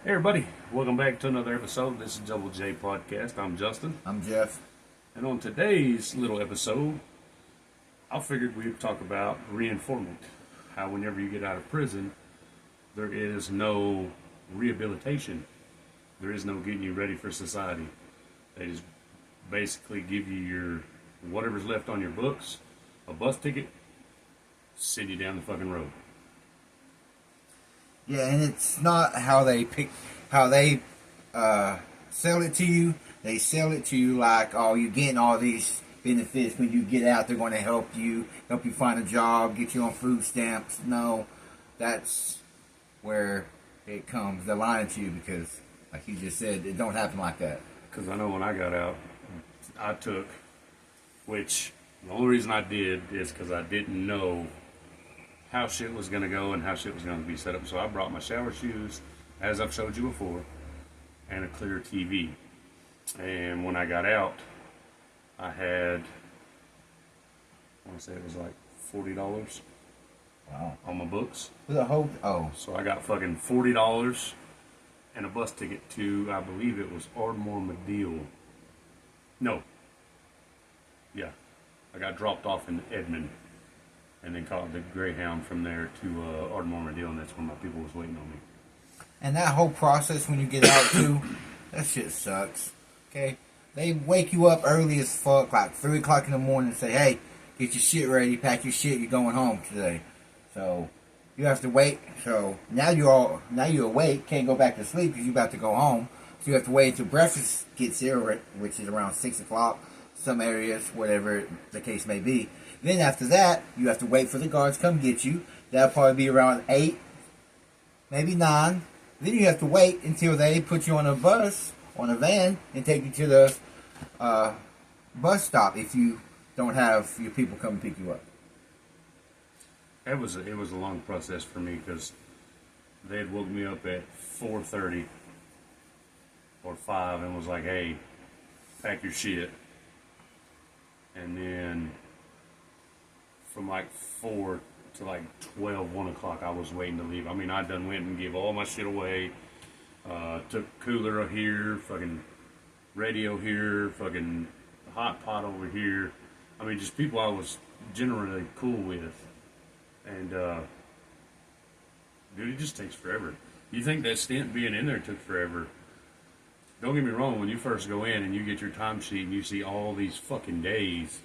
Hey everybody, welcome back to another episode. This is Double J Podcast. I'm Justin. I'm Jeff. And on today's little episode, I figured we'd talk about reinforcement. How whenever you get out of prison, there is no rehabilitation. There is no getting you ready for society. They just basically give you your whatever's left on your books, a bus ticket, send you down the fucking road. Yeah, and it's not how they sell it to you. They sell it to you like, oh, you're getting all these benefits when you get out. They're going to help you find a job, get you on food stamps. No, that's where it comes. They're lying to you because, like you just said, it don't happen like that. Because I know when I got out, I took, which the only reason I did is because I didn't know how shit was going to go and how shit was going to be set up. So I brought my shower shoes, as I've showed you before, and a clear TV. And when I got out, I had, I want to say it was like $40 Wow. on my books. For the whole, So I got fucking $40 and a bus ticket to, I believe it was Ardmore Medill. No. Yeah. I got dropped off in Edmond and then caught the Greyhound from there to Ardmore Medill, and that's when my people was waiting on me. and that whole process when you get out too, that shit sucks. Okay? They wake you up early as fuck, like 3 o'clock in the morning, and say, hey, get your shit ready, pack your shit, you're going home today. So you have to wait. So now you're awake, can't go back to sleep because you're about to go home. So you have to wait until breakfast gets here, which is around 6 o'clock, some areas, whatever the case may be. Then after that, you have to wait for the guards to come get you. That'll probably be around 8, maybe 9. Then you have to wait until they put you on a bus, on a van, and take you to the bus stop if you don't have your people come and pick you up. It was a long process for me because they had woke me up at 4:30 or 5 and was like, hey, pack your shit. And then from like 4 to like 12, 1 o'clock, I was waiting to leave. I mean, I done went and gave all my shit away. Took cooler here, fucking radio here, fucking hot pot over here. I mean, just people I was generally cool with. And, dude, it just takes forever. You think that stint being in there took forever. Don't get me wrong, when you first go in and you get your timesheet and you see all these fucking days,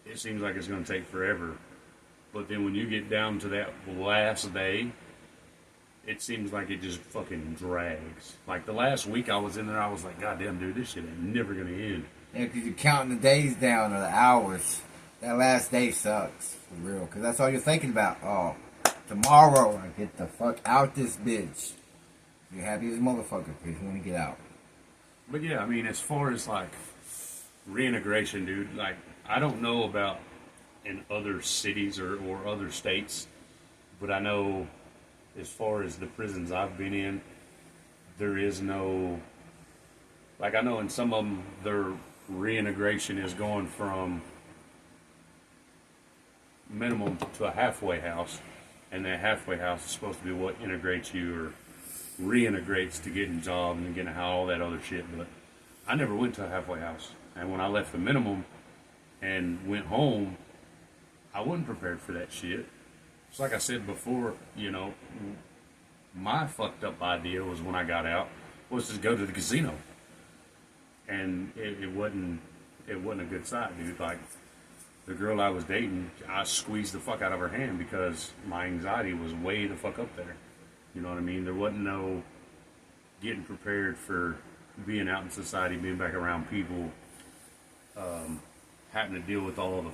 it seems like it's going to take forever. But then when you get down to that last day, it seems like it just fucking drags. Like the last week I was in there, I was like, God damn, dude, this shit ain't never going to end. Yeah, because you're counting the days down or the hours. That last day sucks, for real. Because that's all you're thinking about. Oh, tomorrow I get the fuck out this bitch. You're happy as a motherfucker because you want to get out. But yeah, I mean, as far as like reintegration, dude, like I don't know about in other cities or other states, but I know as far as the prisons I've been in, there is no, like I know in some of them, their reintegration is going from minimum to a halfway house, and that halfway house is supposed to be what integrates you or reintegrates to getting jobs and getting all that other shit. But I never went to a halfway house, and when I left the minimum and went home, I wasn't prepared for that shit. It's like I said before, you know, my fucked up idea was when I got out was to go to the casino, and it wasn't a good sight, dude. Like the girl I was dating, I squeezed the fuck out of her hand because my anxiety was way the fuck up there. You know what I mean? There wasn't no getting prepared for being out in society, being back around people, having to deal with all of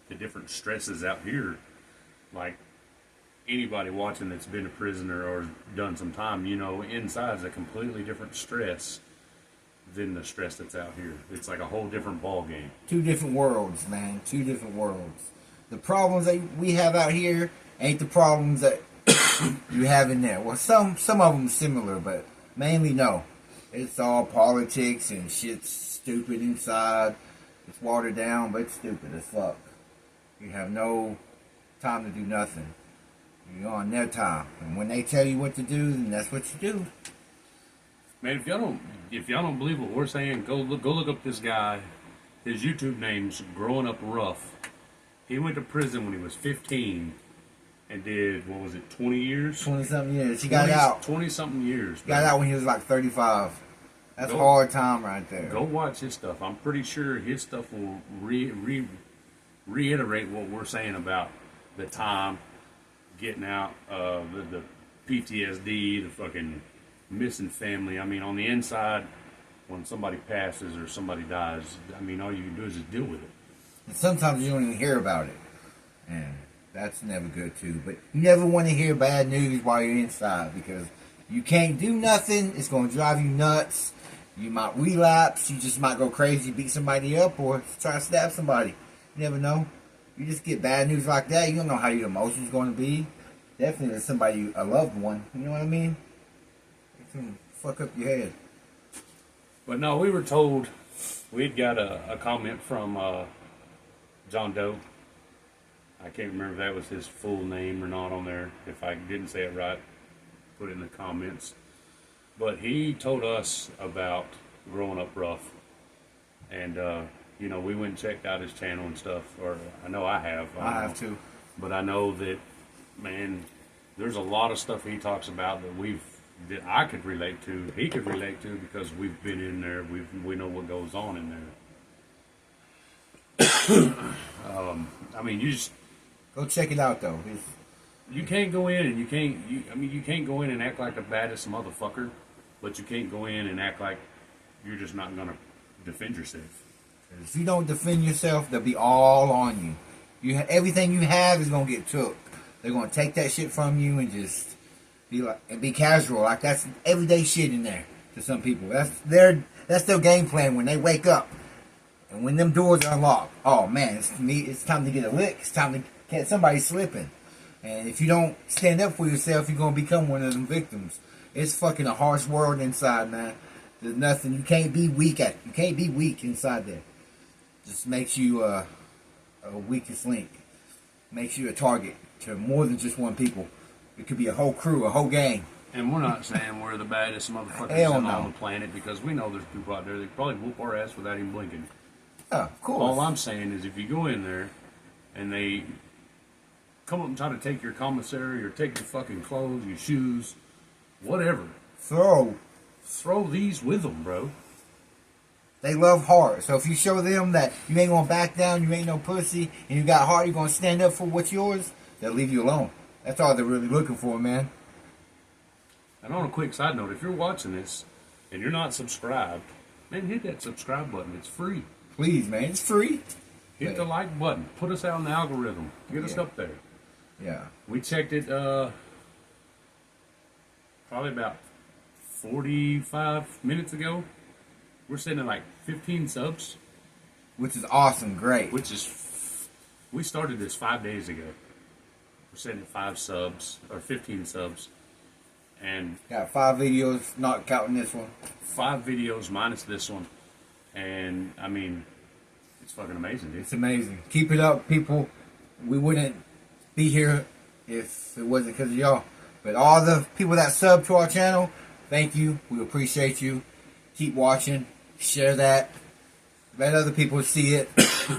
the different stresses out here. Like anybody watching that's been a prisoner or done some time, you know, inside's a completely different stress than the stress that's out here. It's like a whole different ball game. Two different worlds, man. Two different worlds. The problems that we have out here ain't the problems that you have in there. Well, some of them similar, but mainly no. It's all politics and shit's stupid inside. It's watered down, but it's stupid as fuck. You have no time to do nothing. You're on their time. And when they tell you what to do, then that's what you do. Man, if y'all don't believe what we're saying, go look up this guy. His YouTube name's Growing Up Rough. He went to prison when he was 15 and did, what was it, 20 years? 20-something years. He got out. 20-something years. Got out when he was like 35. That's a hard time right there. Go watch his stuff. I'm pretty sure his stuff will reiterate what we're saying about the time, getting out, the PTSD, the fucking missing family. I mean, on the inside, when somebody passes or somebody dies, I mean, all you can do is just deal with it. And sometimes you don't even hear about it. And that's never good too. But you never want to hear bad news while you're inside, because you can't do nothing. It's going to drive you nuts. You might relapse. You just might go crazy, beat somebody up, or try to stab somebody. You never know. You just get bad news like that. You don't know how your emotions going to be. Definitely with somebody, a loved one. You know what I mean? It can fuck up your head. But no, we were told, we'd got a comment from John Doe. I can't remember if that was his full name or not on there. If I didn't say it right, put it in the comments. But he told us about Growing Up Rough. And, you know, we went and checked out his channel and stuff. Or I know I have. I have too. But I know that, man, there's a lot of stuff he talks about that I could relate to, he could relate to, because we've been in there. We know what goes on in there. I mean, you just go check it out though. You can't go in and you can't go in and act like the baddest motherfucker, but you can't go in and act like you're just not gonna defend yourself. If you don't defend yourself, they'll be all on you. Everything you have is gonna get took. They're gonna take that shit from you and just be casual. Like that's everyday shit in there to some people. That's their game plan when they wake up. And when them doors are unlocked, oh man, it's time to get a lick. It's time to catch somebody slipping. And if you don't stand up for yourself, you're gonna become one of them victims. It's fucking a harsh world inside, man. There's nothing you can't be weak at. You can't be weak inside there. Just makes you a weakest link. Makes you a target to more than just one people. It could be a whole crew, a whole gang. And we're not saying we're the baddest motherfuckers on the planet, because we know there's people out there that probably whoop our ass without even blinking. Oh, of course. All I'm saying is if you go in there and they come up and try to take your commissary or take your fucking clothes, your shoes, whatever. Throw these with them, bro. They love heart. So if you show them that you ain't gonna back down, you ain't no pussy, and you got heart, you're gonna stand up for what's yours, they'll leave you alone. That's all they're really looking for, man. And on a quick side note, if you're watching this and you're not subscribed, man, hit that subscribe button. It's free. Please, man, it's free. Hit the like button. Put us out in the algorithm. Get us up there. Yeah. We checked it probably about 45 minutes ago. We're sitting at like 15 subs. Which is awesome, great. We started this 5 days ago. We're sitting at 5 subs, or 15 subs. And got 5 videos, not counting this one. 5 videos minus this one. And, I mean, it's fucking amazing, dude. It's amazing. Keep it up, people. We wouldn't be here if it wasn't because of y'all. But all the people that sub to our channel, thank you. We appreciate you. Keep watching. Share that. Let other people see it.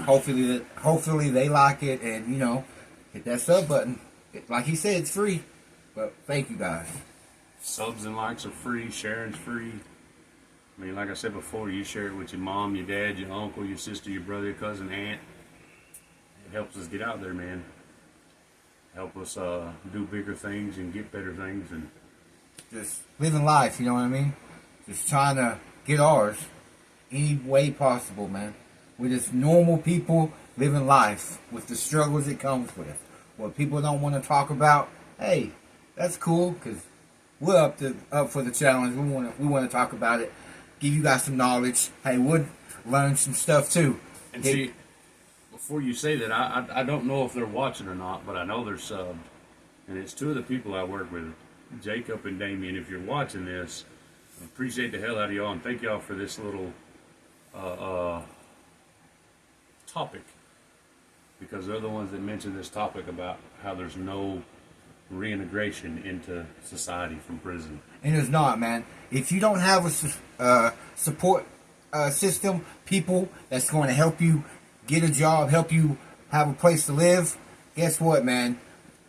Hopefully they like it. And, you know, hit that sub button. Like he said, it's free. But thank you guys. Subs and likes are free. Sharing's free. I mean, like I said before, you share it with your mom, your dad, your uncle, your sister, your brother, your cousin, aunt. It helps us get out there, man. Help us do bigger things and get better things. And just living life, you know what I mean? Just trying to get ours any way possible, man. We're just normal people living life with the struggles it comes with. What people don't want to talk about, hey, that's cool, because we're up for the challenge. We want to talk about it. Give you guys some knowledge. Hey, we'll learn some stuff too. And see, before you say that, I don't know if they're watching or not, but I know they're subbed. And it's 2 of the people I work with, Jacob and Damien. If you're watching this, I appreciate the hell out of y'all, and thank y'all for this little topic. Because they're the ones that mentioned this topic about how there's no reintegration into society from prison. And it's not, man. If you don't have a support system, people that's going to help you get a job, help you have a place to live, guess what, man?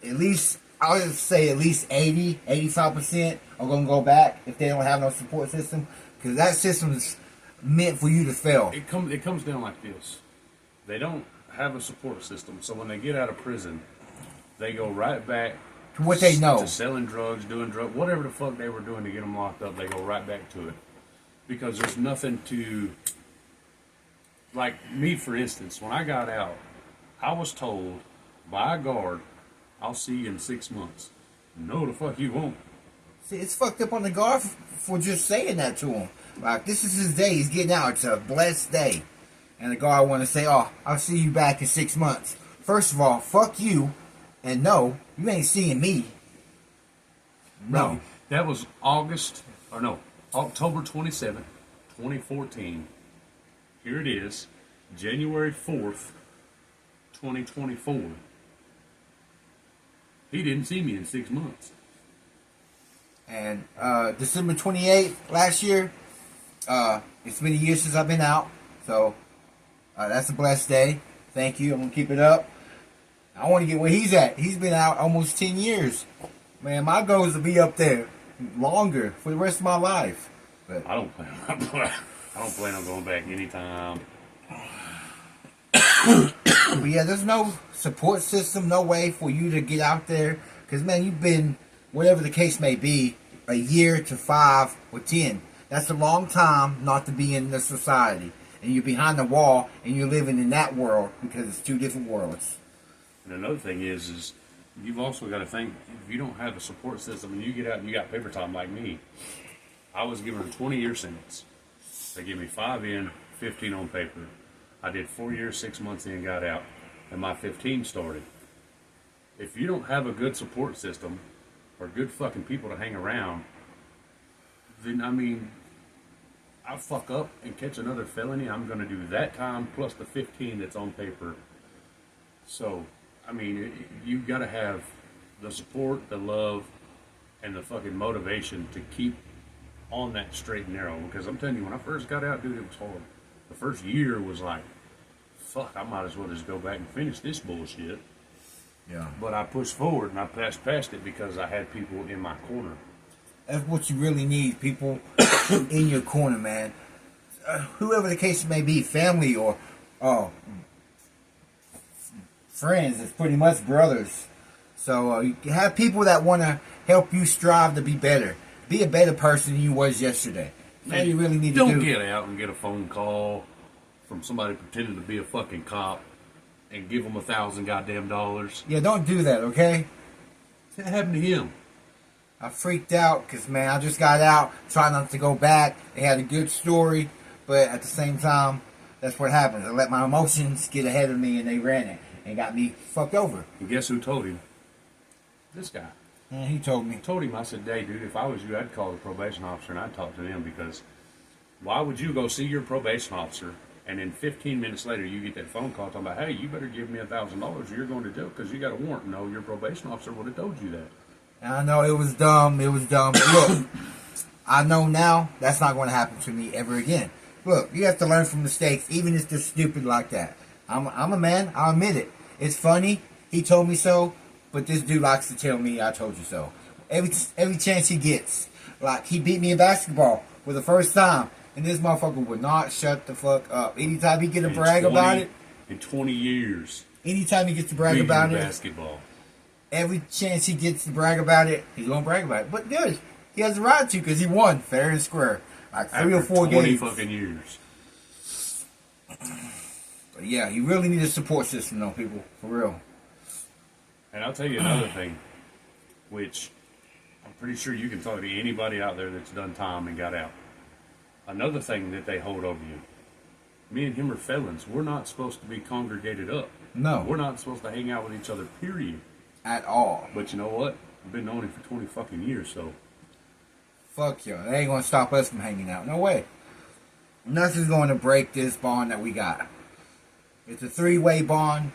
At least, I would say at least 80, 85% are going to go back if they don't have no support system. Because that system is meant for you to fail. It comes down like this. They don't have a support system, so when they get out of prison, they go right back To what they know. to selling drugs, doing drugs, whatever the fuck they were doing to get them locked up, they go right back to it. Because there's nothing to, like me for instance, when I got out, I was told by a guard, I'll see you in 6 months. No, the fuck you won't. See, it's fucked up on the guard for just saying that to him. Like, this is his day. He's getting out. It's a blessed day. And the guard want to say, oh, I'll see you back in 6 months. First of all, fuck you. And no, you ain't seeing me. No. That was October 27th, 2014. Here it is, January 4th, 2024. He didn't see me in 6 months. And December 28th last year, it's been a year since I've been out. So that's a blessed day. Thank you. I'm going to keep it up. I want to get where he's at. He's been out almost 10 years. Man, my goal is to be up there longer for the rest of my life. But I don't plan on going back anytime. But yeah, there's no support system, no way for you to get out there. Because, man, you've been, whatever the case may be, a year to 5 or 10. That's a long time not to be in the society. And you're behind the wall and you're living in that world because it's two different worlds. And another thing is you've also got to think, if you don't have a support system and you get out and you got paper time like me, I was given a 20-year sentence. They gave me 5 in, 15 on paper. I did 4 years, 6 months in, got out, and my 15 started. If you don't have a good support system or good fucking people to hang around, then, I mean, I fuck up and catch another felony, I'm going to do that time plus the 15 that's on paper. So, I mean, you got to have the support, the love, and the fucking motivation to keep on that straight and narrow. Because I'm telling you, when I first got out, dude, it was hard. The first year was like, fuck, I might as well just go back and finish this bullshit. Yeah. But I pushed forward and I passed past it because I had people in my corner. That's what you really need, people in your corner, man. Whoever the case may be, family or friends, it's pretty much brothers. So you have people that want to help you strive to be better. Be a better person than you was yesterday. That's all you really need to do. Don't get out and get a phone call from somebody pretending to be a fucking cop and give them $1,000 goddamn dollars. Yeah, don't do that, okay? That happened to him. I freaked out because, man, I just got out, trying not to go back. They had a good story, but at the same time, that's what happens. I let my emotions get ahead of me and they ran it and got me fucked over. And guess who told him? This guy. And he told me. I told him, I said, hey, dude, if I was you, I'd call the probation officer and I'd talk to them, because why would you go see your probation officer and then 15 minutes later you get that phone call talking about, hey, you better give me $1,000 or you're going to jail because you got a warrant? No, your probation officer would have told you that. And I know it was dumb. It was dumb. But look, I know now that's not going to happen to me ever again. Look, you have to learn from mistakes, even if they're stupid like that. I'm a man. I'll admit it. It's funny. He told me so. But this dude likes to tell me I told you so. Every chance he gets. Like, he beat me in basketball for the first time. And this motherfucker would not shut the fuck up. Anytime he get to brag about it. In 20 years. Anytime he gets to brag about it. Basketball. Every chance he gets to brag about it, he's going to brag about it. But good. He has the right to because he won fair and square. Like 3 or 4 games. 20 fucking years. But yeah, you really need a support system though, people. For real. And I'll tell you another thing, which I'm pretty sure you can talk to anybody out there that's done time and got out. Another thing that they hold over you. Me and him are felons. We're not supposed to be congregated up. No. We're not supposed to hang out with each other, period. At all. But you know what? I've been knowing him for 20 fucking years, so. Fuck y'all. They ain't going to stop us from hanging out. No way. Nothing's going to break this bond that we got. It's a 3-way bond.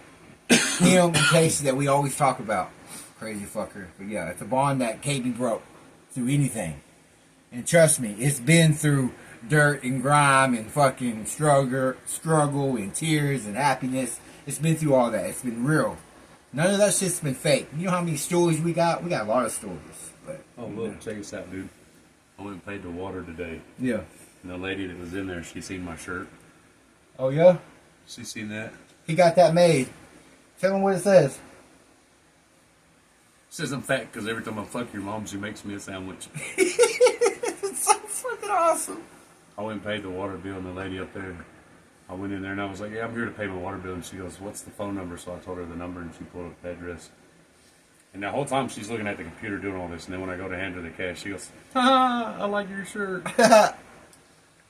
Him and Casey that we always talk about. Crazy fucker. But yeah, it's a bond that can't be broke through anything. And trust me, it's been through dirt and grime and fucking struggle and tears and happiness. It's been through all that. It's been real. None of that shit's been fake. You know how many stories we got? We got a lot of stories. But Oh, look, check this out, dude. I went and paid the water today. yeah. And the lady that was in there, she seen my shirt. Oh yeah? She seen that. He got that made. Tell him what it says. Says I'm fat because every time I fuck your mom, she makes me a sandwich. It's so fucking awesome. I went and paid the water bill, and the lady up there, I went in there and I was like, yeah, I'm here to pay my water bill. And she goes, what's the phone number? So I told her the number, and she pulled up the address. And the whole time she's looking at the computer doing all this, and then when I go to hand her the cash, she goes, ha, I like your shirt.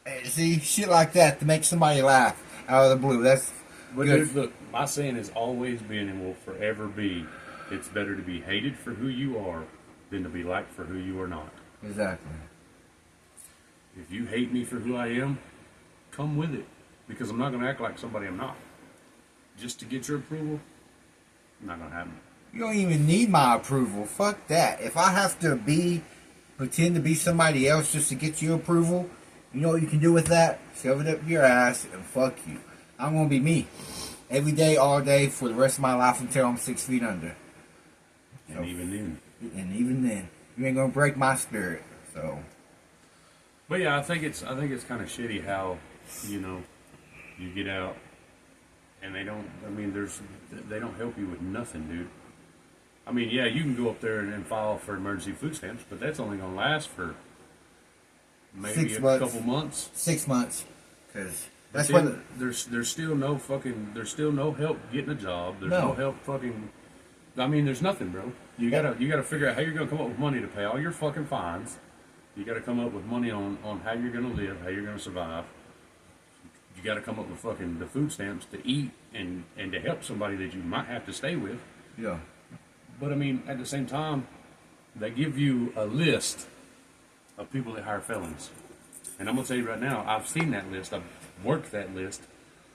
Hey, see, shit like that to make somebody laugh out of the blue. That's But good. dude, look, my saying has always been and will forever be, it's better to be hated for who you are than to be liked for who you are not. Exactly. If you hate me for who I am, come with it. Because I'm not going to act like somebody I'm not. Just to get your approval, not going to happen. You don't even need my approval. Fuck that. If I have to pretend to be somebody else just to get your approval, you know what you can do with that? Shove it up your ass and fuck you. I'm going to be me. Every day, all day, for the rest of my life until I'm 6 feet under. And even then. You ain't going to break my spirit. So, But yeah, I think it's kind of shitty how, you know, you get out and they don't help you with nothing, dude. I mean, yeah, you can go up there and file for emergency food stamps, but that's only going to last for maybe 6 a months. couple months. 6 months. Because That's that's what... there's still no help getting a job. There's No. no help fucking. I mean, there's nothing, bro. You gotta figure out how you're gonna come up with money to pay all your fucking fines. You gotta come up with money on how you're gonna live, how you're gonna survive. You gotta come up with fucking the food stamps to eat and to help somebody that you might have to stay with. Yeah. But I mean, at the same time, they give you a list of people that hire felons. And I'm gonna tell you right now, I've seen that list. I've worked that list.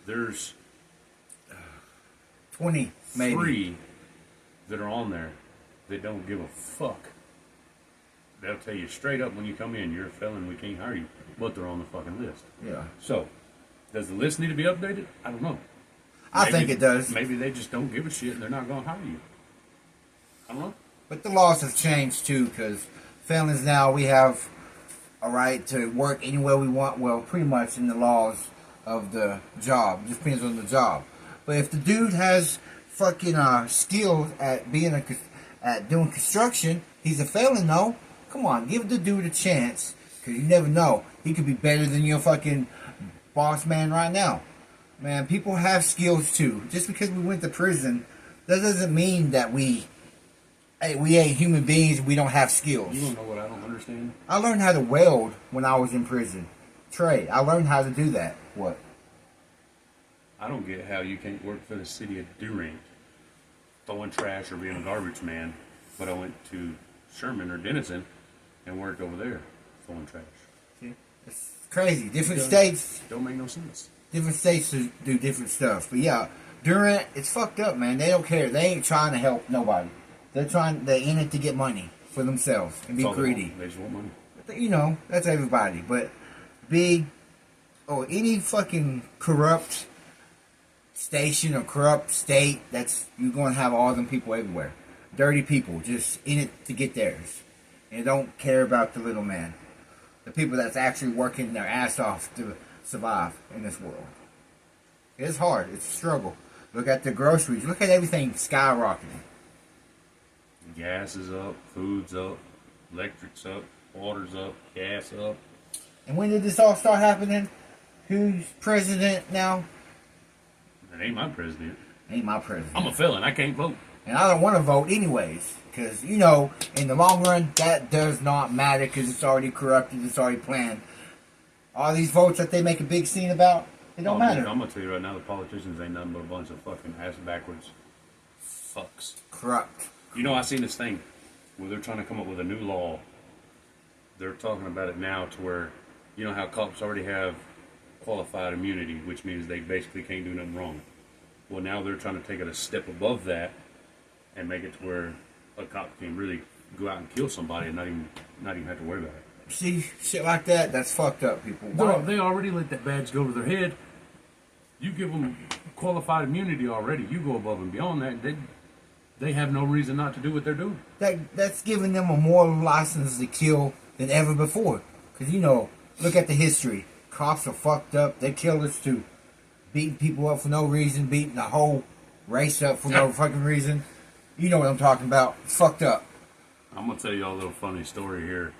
There's 20, maybe. 3 that are on there that don't give a fuck. They'll tell you straight up when you come in, you're a felon, we can't hire you. But they're on the fucking list. Yeah. So, does the list need to be updated? I don't know. I think it does. Maybe they just don't give a shit and they're not going to hire you. I don't know. But the laws have changed too, because felons now, we have a right to work anywhere we want. Well, pretty much in the laws of the job. It just depends on the job. But if the dude has fucking skills at at doing construction, he's a felon, no? Come on, give the dude a chance, because you never know. He could be better than your fucking boss man right now. Man, people have skills too. Just because we went to prison, that doesn't mean that we ain't human beings. We don't have skills. You don't know what I don't understand? I learned how to weld when I was in prison. Trey, I learned how to do that. What? I don't get how you can't work for the city of Durant, throwing trash or being a garbage man, but I went to Sherman or Denison and worked over there throwing trash. See? It's crazy. Different states. Don't make no sense. Different states do different stuff. But yeah, Durant, it's fucked up, man. They don't care. They ain't trying to help nobody. They're in it to get money for themselves and be That's all greedy. They just want money. You know, that's everybody. But any fucking corrupt station or corrupt state, you're going to have all them people everywhere. Dirty people just in it to get theirs. And don't care about the little man. The people that's actually working their ass off to survive in this world. It's hard. It's a struggle. Look at the groceries. Look at everything skyrocketing. Gas is up, food's up, electric's up, water's up, gas up. And when did this all start happening? Who's president now? That ain't my president. Ain't my president. I'm a felon. I can't vote. And I don't want to vote anyways. Because, you know, in the long run, that does not matter because it's already corrupted. It's already planned. All these votes that they make a big scene about, it don't matter. Dude, I'm going to tell you right now, the politicians ain't nothing but a bunch of fucking ass backwards fucks. Corrupt. You know, I seen this thing where they're trying to come up with a new law. They're talking about it now to where, you know how cops already have qualified immunity, which means they basically can't do nothing wrong. Well, now they're trying to take it a step above that and make it to where a cop can really go out and kill somebody and not even have to worry about it. See, shit like that, that's fucked up, people. They already let that badge go over their head. You give them qualified immunity already. You go above and beyond that. They have no reason not to do what they're doing. That's giving them a moral license to kill than ever before. Because, look at the history. Cops are fucked up. They're killers too. Beating people up for no reason. Beating the whole race up for no fucking reason. You know what I'm talking about. Fucked up. I'm going to tell you all a little funny story here.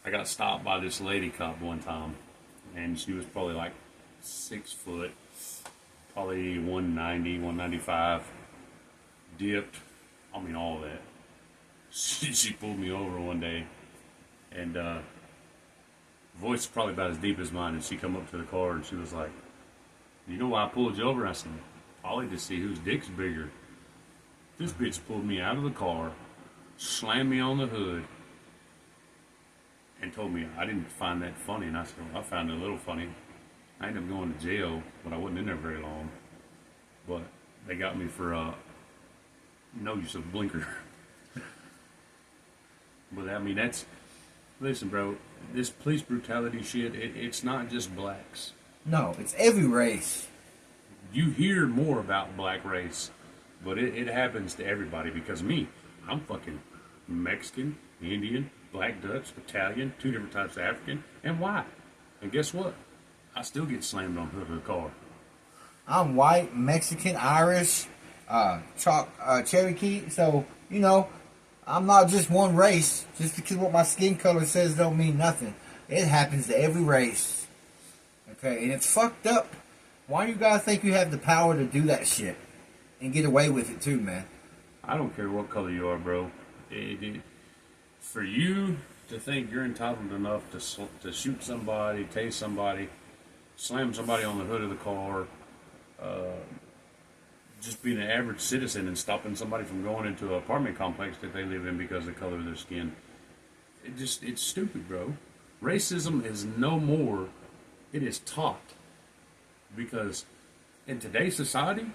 I got stopped by this lady cop one time. And she was probably like 6 foot. Probably 190, 195. Dipped. I mean, all that. She pulled me over one day. And voice is probably about as deep as mine. And she come up to the car and she was like, "You know why I pulled you over?" I said, "Probably to see whose dick's bigger." This bitch pulled me out of the car, slammed me on the hood, and told me I didn't find that funny. And I said, "Well, I found it a little funny. I ended up going to jail, but I wasn't in there very long. But they got me for no use of blinker." But I mean, listen, bro, this police brutality shit, it's not just blacks. No, it's every race. You hear more about black race, but it happens to everybody. Because me, I'm fucking Mexican, Indian, Black Dutch, Italian, 2 different types of African, and white. And guess what? I still get slammed on the hood of the car. I'm white, Mexican, Irish, Cherokee. So, I'm not just one race. Just because what my skin color says don't mean nothing. It happens to every race. Okay, and it's fucked up. Why do you guys think you have the power to do that shit and get away with it too, man? I don't care what color you are, bro. For you to think you're entitled enough to shoot somebody, tase somebody, slam somebody on the hood of the car, just being an average citizen and stopping somebody from going into an apartment complex that they live in because of the color of their skin, it's stupid, bro. Racism is no more. It is taught. Because in today's society,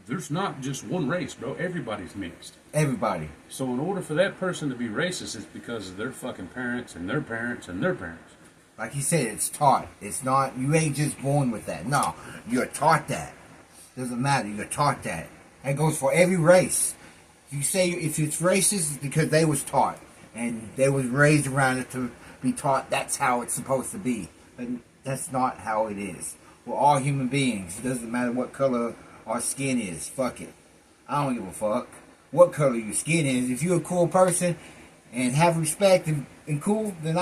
there's not just one race, bro. Everybody's mixed. Everybody. So in order for that person to be racist, it's because of their fucking parents and their parents and their parents. Like you said, it's taught. It's not, you ain't just born with that. No, you're taught that. Doesn't matter, you're taught that. That goes for every race. You say if it's racist, it's because they was taught. And they was raised around it to be taught that's how it's supposed to be. But that's not how it is. We're all human beings. It doesn't matter what color our skin is. Fuck it. I don't give a fuck what color your skin is. If you're a cool person and have respect and cool, then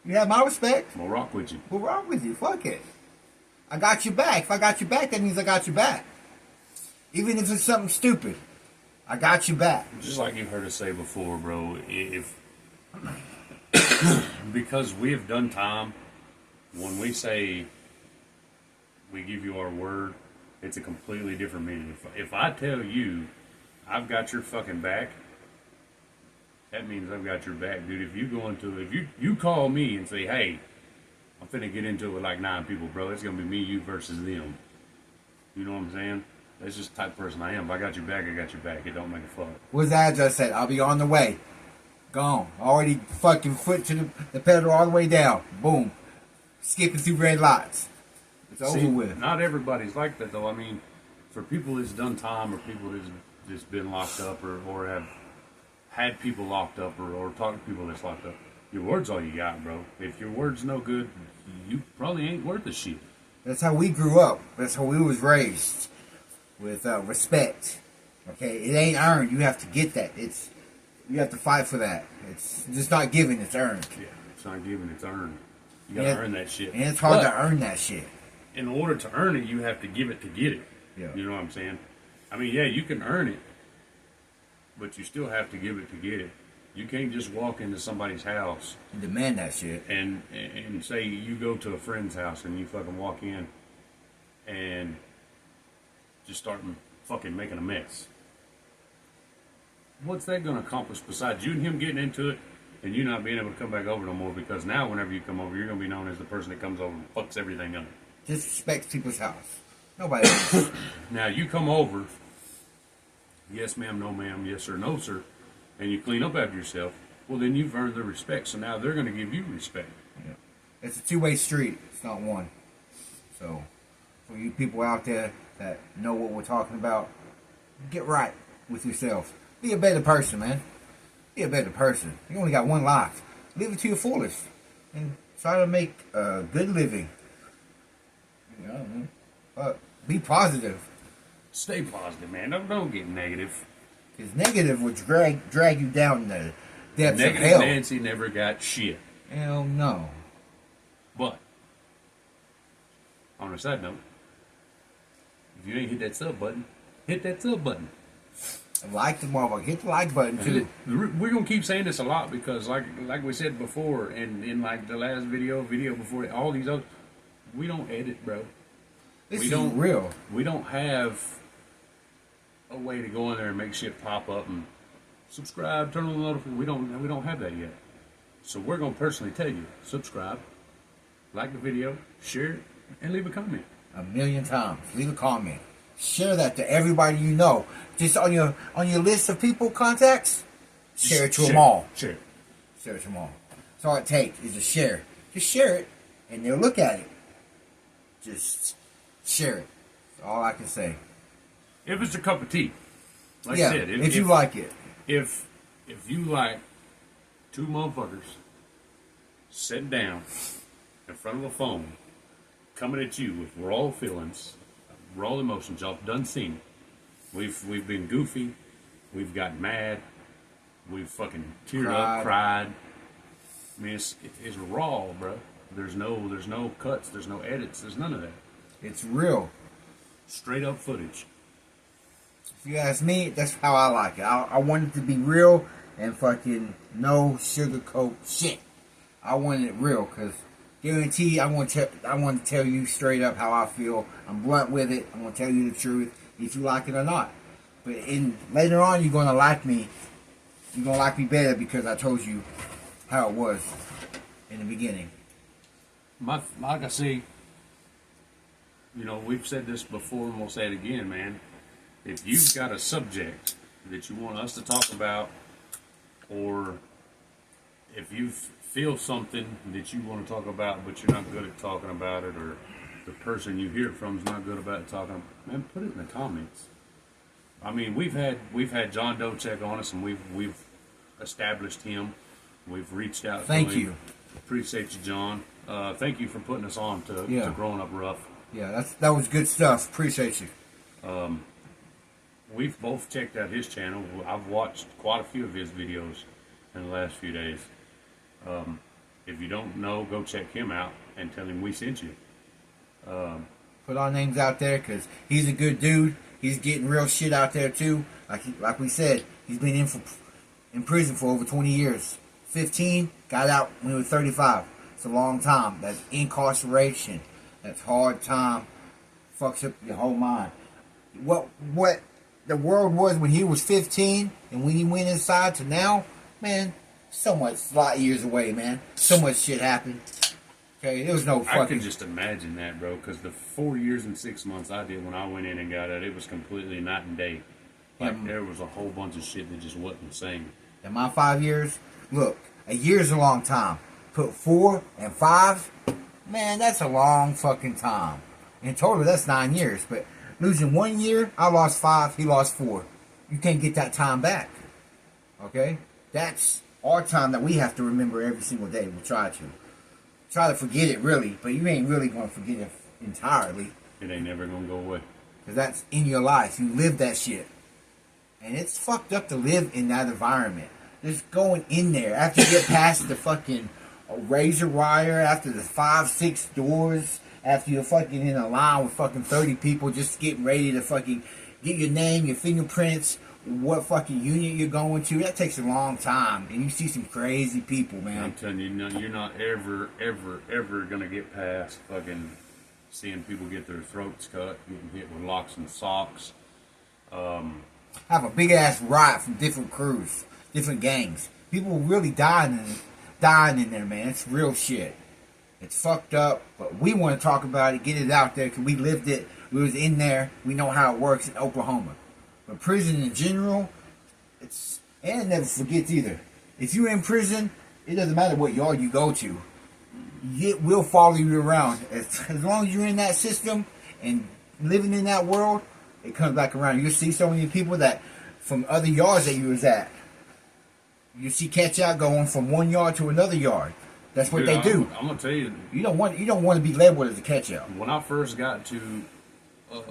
you have my respect. We'll rock with you. We'll rock with you. Fuck it. I got your back. If I got your back, that means I got your back. Even if it's something stupid, I got your back. Just like you've heard us say before, bro, if because we have done time, when we say we give you our word, it's a completely different meaning. If I tell you I've got your fucking back, that means I've got your back, dude. If you call me and say, "Hey, I'm finna get into it with like 9 people, bro. It's gonna be me, you versus them." You know what I'm saying? That's just the type of person I am. If I got your back, I got your back. It don't make a fuck. What's that I just said? I'll be on the way. Gone. Already fucking foot to the pedal all the way down. Boom. Skipping through red lights. It's over with. Not everybody's like that, though. I mean, for people that's done time or people that's been locked up or have had people locked up or talked to people that's locked up, your word's all you got, bro. If your word's no good, you probably ain't worth a shit. That's how we grew up. That's how we was raised. With respect. Okay? It ain't earned. You have to get that. You have to fight for that. It's just not given, it's earned. Yeah, it's not given, it's earned. You gotta earn that shit. And it's hard to earn that shit. In order to earn it, you have to give it to get it. Yeah. You know what I'm saying? I mean, yeah, you can earn it, but you still have to give it to get it. You can't just walk into somebody's house and demand that shit. And say you go to a friend's house and you fucking walk in and just start fucking making a mess. What's that going to accomplish besides you and him getting into it and you not being able to come back over no more? Because now whenever you come over, you're going to be known as the person that comes over and fucks everything up. Disrespects people's house. Nobody else. Now you come over, yes ma'am, no ma'am, yes sir, no sir, and you clean up after yourself, well then you've earned their respect. So now they're going to give you respect. Yeah. It's a two-way street. It's not one. So, for you people out there that know what we're talking about, get right with yourself. Be a better person, man. Be a better person. You only got one life. Live it to your fullest. And try to make a good living. You know, but be positive. Stay positive, man. Don't get negative. Because negative will drag you down the depths Negative of hell. Nancy never got shit. Hell no. But, on a side note, if you ain't hit that sub button, hit that sub button. Like the motherfucker. Hit the like button too. We're gonna keep saying this a lot because, like we said before, and in like the last video before, all these others, we don't edit, bro. This is real. We don't have a way to go in there and make shit pop up and subscribe, turn on the notification. We don't have that yet. So we're gonna personally tell you: subscribe, like the video, share it, and leave a comment. 1,000,000 times. Leave a comment. Share that to everybody you know. Just on your list of people contacts, share it to them all. Share it. Share it to them all. That's all it takes is a share. Just share it, and they'll look at it. Just share it. That's all I can say. If it's a cup of tea, like yeah, I said, if you like it. If you like two motherfuckers sitting down in front of a phone, coming at you with raw feelings, raw emotions, y'all done seen it. We've been goofy, we've got mad, we've fucking teared up, cried. I mean, it's raw, bro. There's no cuts, there's no edits, there's none of that. It's real. Straight up footage. If you ask me, that's how I like it. I want it to be real and fucking no sugarcoat shit. I want it real, because guarantee I want to tell you straight up how I feel. I'm blunt with it. I'm going to tell you the truth, if you like it or not. But later on, you're going to like me. You're going to like me better because I told you how it was in the beginning. Like I say, you know, we've said this before and we'll say it again, man. If you've got a subject that you want us to talk about, or if you feel something that you want to talk about but you're not good at talking about it, or the person you hear it from is not good about talking about it, man, put it in the comments. I mean, we've had John Doe check on us, and we've established him. We've reached out to him. Thank you. Appreciate you, John. Thank you for putting us on to Growing Up Rough. Yeah, that was good stuff. Appreciate you. We've both checked out his channel. I've watched quite a few of his videos in the last few days. If you don't know, go check him out and tell him we sent you. Put our names out there, because he's a good dude. He's getting real shit out there too. Like we said, he's been in prison for over 20 years. 15, got out when he was 35. It's a long time. That's incarceration. That's hard time. Fucks up your whole mind. What the world was when he was 15 and when he went inside to now, man, so much light years away, man. So much shit happened. Okay, there was no fucking... I can just imagine that, bro, because the 4 years and 6 months I did when I went in and got out, it was completely night and day. Like, there was a whole bunch of shit that just wasn't the same. In my 5 years, look, a year's a long time. Put 4 and 5, man, that's a long fucking time. In total, that's 9 years. But losing 1 year, I lost 5, he lost 4. You can't get that time back. Okay? That's our time that we have to remember every single day. We'll try to forget it, really, but you ain't really going to forget it entirely. It ain't never going to go away. Because that's in your life. You live that shit. And it's fucked up to live in that environment. Just going in there, after you get past the fucking razor wire, after the 5-6 doors, after you're fucking in a line with fucking 30 people just getting ready to fucking get your name, your fingerprints, what fucking unit you're going to, that takes a long time. And you see some crazy people, man. I'm telling you, you're not ever going to get past fucking seeing people get their throats cut, getting hit with locks and socks. Have a big ass riot from different crews, different gangs. People really dying in there, man. It's real shit. It's fucked up, but we want to talk about it, get it out there, because we lived it. We was in there. We know how it works in Oklahoma. But prison in general, and it never forgets either. If you're in prison, it doesn't matter what yard you go to. It will follow you around. As long as you're in that system and living in that world, it comes back around. You'll see so many people that from other yards that you was at. You see catch out going from one yard to another yard. That's what they do. I'm gonna tell you. You don't want to be labeled as a catch out. When I first got to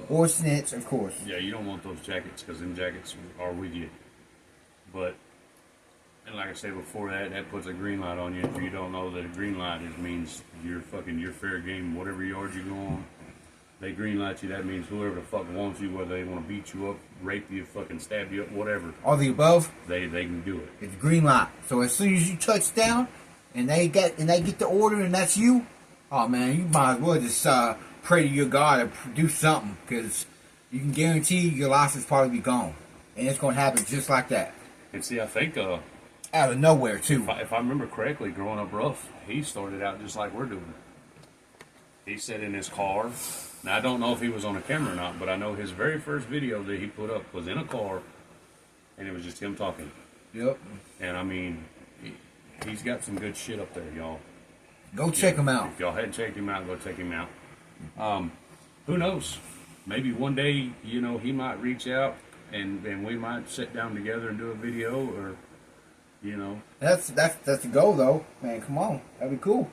or snitch, of course. Yeah, you don't want those jackets because them jackets are with you. But and like I said before, that puts a green light on you. If you don't know that a green light means you're fair game. Whatever yard you go on, they green light you. That means whoever the fuck wants you, whether they want to beat you up, rape you, fucking stab you up, whatever. All the above. They can do it. It's green light. So as soon as you touch down, and they get the order, and that's you. Oh man, you might as well just pray to your God or do something, because you can guarantee your life is probably be gone, and it's gonna happen just like that. And see, I think out of nowhere too. If I remember correctly, growing up rough, he started out just like we're doing. He sat in his car. Now I don't know if he was on a camera or not, but I know his very first video that he put up was in a car, and it was just him talking. Yep. And I mean, he's got some good shit up there, y'all. Go check him out. If y'all hadn't checked him out, go check him out. Who knows? Maybe one day, he might reach out and we might sit down together and do a video, or, That's the goal, though. Man, come on. That'd be cool.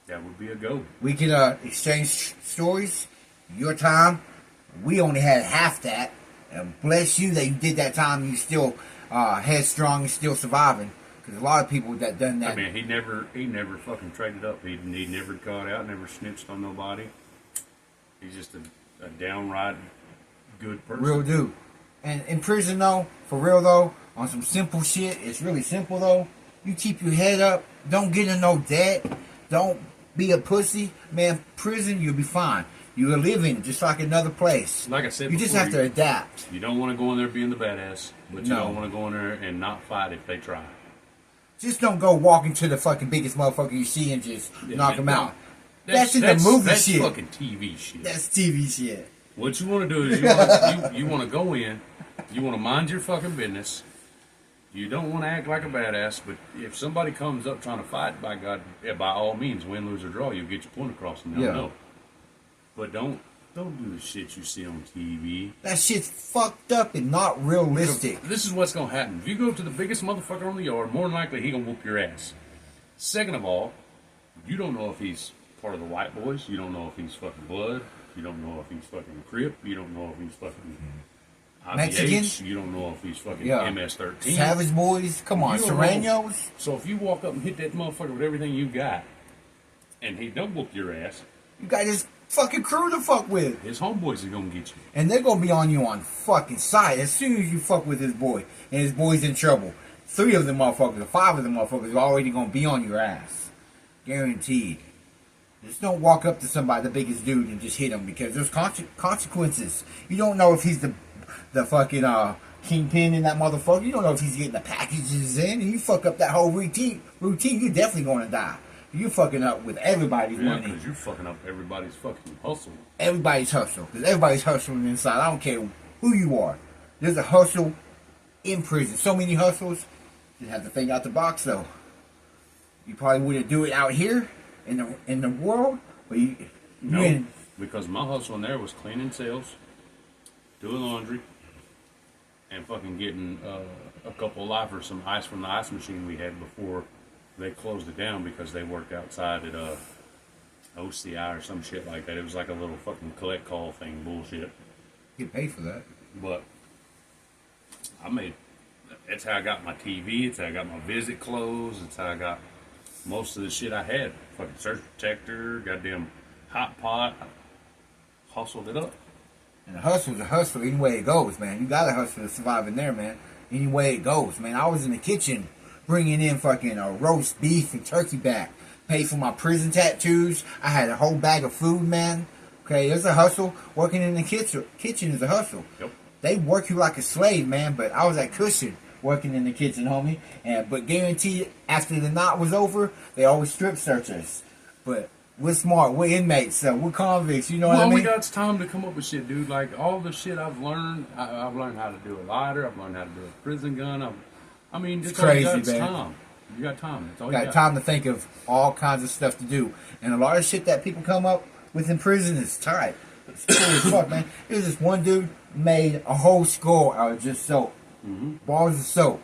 That would be a go. We could exchange stories. Your time. We only had half that. And bless you that you did that time and you still headstrong and still surviving. Because a lot of people that done that. I mean, he never fucking traded up. He never got out, never snitched on nobody. He's just a downright good person. Real dude. And in prison, though, for real, though, on some simple shit, it's really simple, though. You keep your head up. Don't get in no debt. Don't be a pussy. Man, prison, you'll be fine. You're living just like another place. Like I said you before, just have to adapt. You don't want to go in there being the badass, but you don't want to go in there and not fight if they try. Just don't go walking to the fucking biggest motherfucker you see and just knock him out. That's in the movie shit. That's fucking TV shit. That's TV shit. What you want to do is you want to go in, you want to mind your fucking business. You don't want to act like a badass, but if somebody comes up trying to fight, by God, by all means, win, lose, or draw, you'll get your point across and they'll know. But don't do the shit you see on TV. That shit's fucked up and not realistic. This is what's going to happen. If you go to the biggest motherfucker on the yard, more than likely he going to whoop your ass. Second of all, you don't know if he's part of the white boys. You don't know if he's fucking blood. You don't know if he's fucking Crip. You don't know if he's fucking Mexican. You don't know if he's fucking MS-13. Savage boys. Come on, Serranos. So if you walk up and hit that motherfucker with everything you got, and he don't whoop your ass, you got his fucking crew to fuck with. His homeboys are gonna get you, and they're gonna be on you on fucking sight as soon as you fuck with his boy, and his boy's in trouble. 3 of them motherfuckers, or 5 of them motherfuckers are already gonna be on your ass, guaranteed. Just don't walk up to somebody, the biggest dude, and just hit him, because there's consequences. You don't know if he's the fucking kingpin in that motherfucker. You don't know if he's getting the packages in, and you fuck up that whole routine. You're definitely gonna die. You're fucking up with everybody's money. Because you're fucking up everybody's fucking hustle. Everybody's hustle. Because everybody's hustling inside. I don't care who you are. There's a hustle in prison. So many hustles. You have to think out the box, though. You probably wouldn't do it out here in the world, but because my hustle in there was cleaning cells, doing laundry, and fucking getting a couple of lifers, some ice from the ice machine we had before they closed it down, because they worked outside at OCI or some shit like that. It was like a little fucking collect call thing, bullshit. Get paid for that. But that's how I got my TV, it's how I got my visit clothes, it's how I got most of the shit I had. Fucking surge protector, goddamn hot pot. Hustled it up. And a hustle's a hustle any way it goes, man. You gotta hustle to survive in there, man. Any way it goes, man. I was in the kitchen bringing in fucking roast beef and turkey back. Paid for my prison tattoos. I had a whole bag of food, man. Okay, it's a hustle. Working in the kitchen is a hustle. Yep. They work you like a slave, man. But I was at Cushion working in the kitchen, homie. But guaranteed, after the night was over, they always strip search us. But We're smart. We're inmates. So we're convicts. You know Well, what I we mean? got time to come up with shit, dude. Like all the shit I've learned, I've learned how to do a lighter. I've learned how to do a prison gun. I mean, It's just all you crazy, got is man. time. You got time. That's all you Got got. time to think of all kinds of stuff to do. And a lot of shit that people come up with in prison is tight. It's cool as fuck, man. There's this one dude made a whole skull out of just soap. Bars of soap.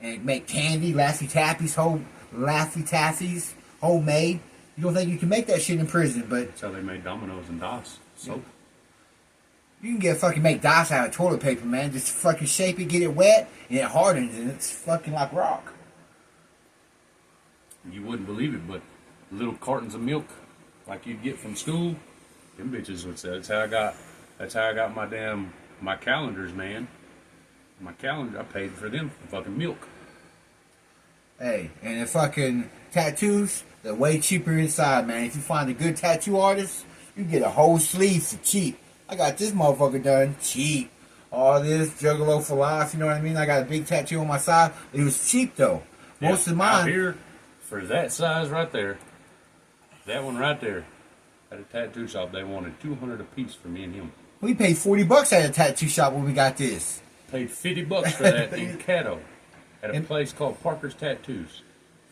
And make candy, Laffy Tappies, Laffy Taffys, homemade. You don't think you can make that shit in prison, but That's how they made dominoes and DOS. Soap. you can get fucking make dice out of toilet paper, man. Just fucking shape it, get it wet, and it hardens, and it's fucking like rock. You wouldn't believe it, but little cartons of milk, like you'd get from school, them bitches would say. That's how I got my calendars, man. My calendar, I paid for them for fucking milk. Hey, and the fucking tattoos, they're way cheaper inside, man. If you find a good tattoo artist, you get a whole sleeve for cheap. I got this motherfucker done cheap. All this Juggalo for life, you know what I mean? I got a big tattoo on my side. It was cheap though. Most of Out mine. here, for that size right there, that one right there, at a tattoo shop, they wanted $200 a piece for me and him. We paid $40 at a tattoo shop when we got this. Paid $50 for that in Caddo at a place called Parker's Tattoos.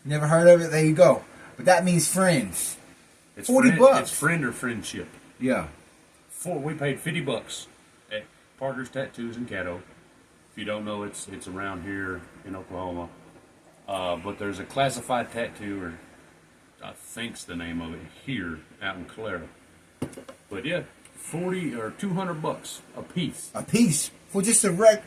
Never heard of it? There you go. But that means friends. It's $40. It's friend or friendship. Yeah. We paid $50 at Parker's Tattoos in Caddo. If you don't know, it's around here in Oklahoma. But there's a classified tattoo, or I think's the name of it, here out in Calera. But yeah, $40 or $200 a piece. A piece for just a wreck.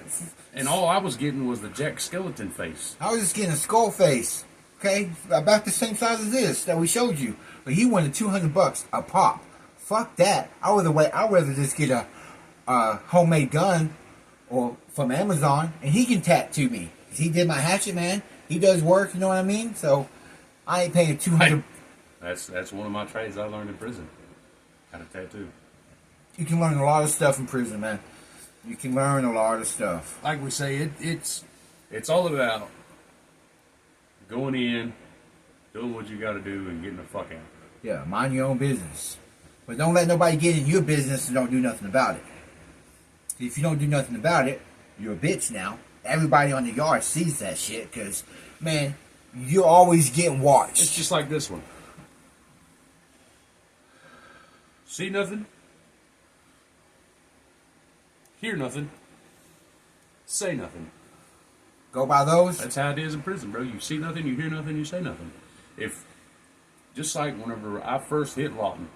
And all I was getting was the Jack Skeleton face. I was just getting a skull face. Okay? About the same size as this that we showed you. But he wanted $200 a pop. Fuck that. I'd rather just get a homemade gun or from Amazon and he can tattoo me. He did my hatchet, man. He does work, you know what I mean? So I ain't paying $200. Hey, that's one of my trades I learned in prison. How to tattoo. You can learn a lot of stuff in prison, man. You can learn a lot of stuff. Like we say, it's all about going in, doing what you got to do, and getting the fuck out. Yeah, mind your own business. But don't let nobody get in your business and don't do nothing about it. If you don't do nothing about it, you're a bitch now. Everybody on the yard sees that shit because, man, you're always getting watched. It's just like this one. See nothing? Hear nothing? Say nothing. Go by those. That's how it is in prison, bro. You see nothing, you hear nothing, you say nothing. Just like whenever I first hit Lawton,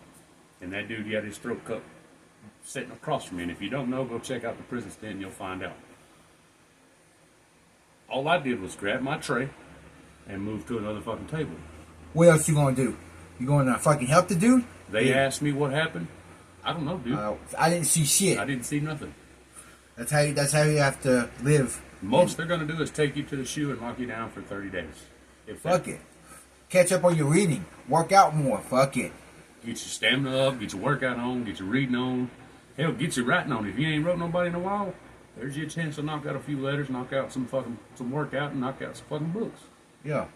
and that dude got his throat cut sitting across from me, and if you don't know, go check out the prison stand and you'll find out. All I did was grab my tray and move to another fucking table. What else you gonna do? You gonna fucking help the dude? They asked me what happened. I don't know, dude. I didn't see shit. I didn't see nothing. That's how you have to live. Most they're going to do is take you to the shoe and lock you down for 30 days. Fuck it. Catch up on your reading. Work out more. Fuck it. Get your stamina up, get your workout on, get your reading on. Hell, get your writing on. If you ain't wrote nobody in a while, there's your chance to knock out a few letters, knock out some workout, and knock out some fucking books. Yeah.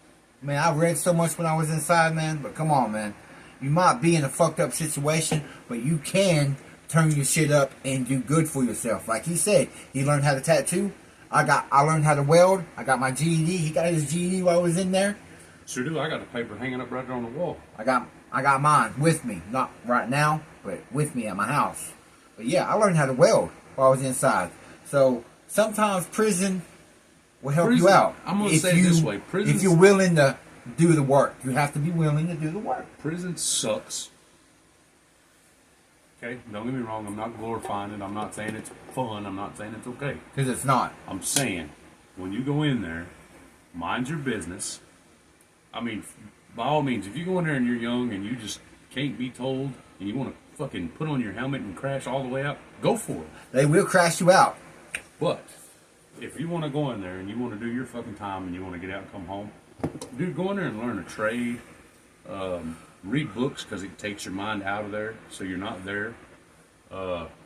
Man, I read so much when I was inside, man, but come on, man. You might be in a fucked up situation, but you can turn your shit up and do good for yourself. Like he said, he learned how to tattoo. I learned how to weld. I got my GED. He got his GED while I was in there. Sure do. I got the paper hanging up right there on the wall. I got mine with me. Not right now, but with me at my house. But yeah, I learned how to weld while I was inside. So sometimes prison will help you out. I'm going to say it this way. If you're willing to do the work. You have to be willing to do the work. Prison sucks. Okay? Don't get me wrong. I'm not glorifying it. I'm not saying it's fun. I'm not saying it's okay. Because it's not. I'm saying, when you go in there, mind your business. I mean, by all means, if you go in there and you're young and you just can't be told and you want to fucking put on your helmet and crash all the way out, go for it. They will crash you out. But if you want to go in there and you want to do your fucking time and you want to get out and come home, dude, go in there and learn a trade. Read books because it takes your mind out of there so you're not there.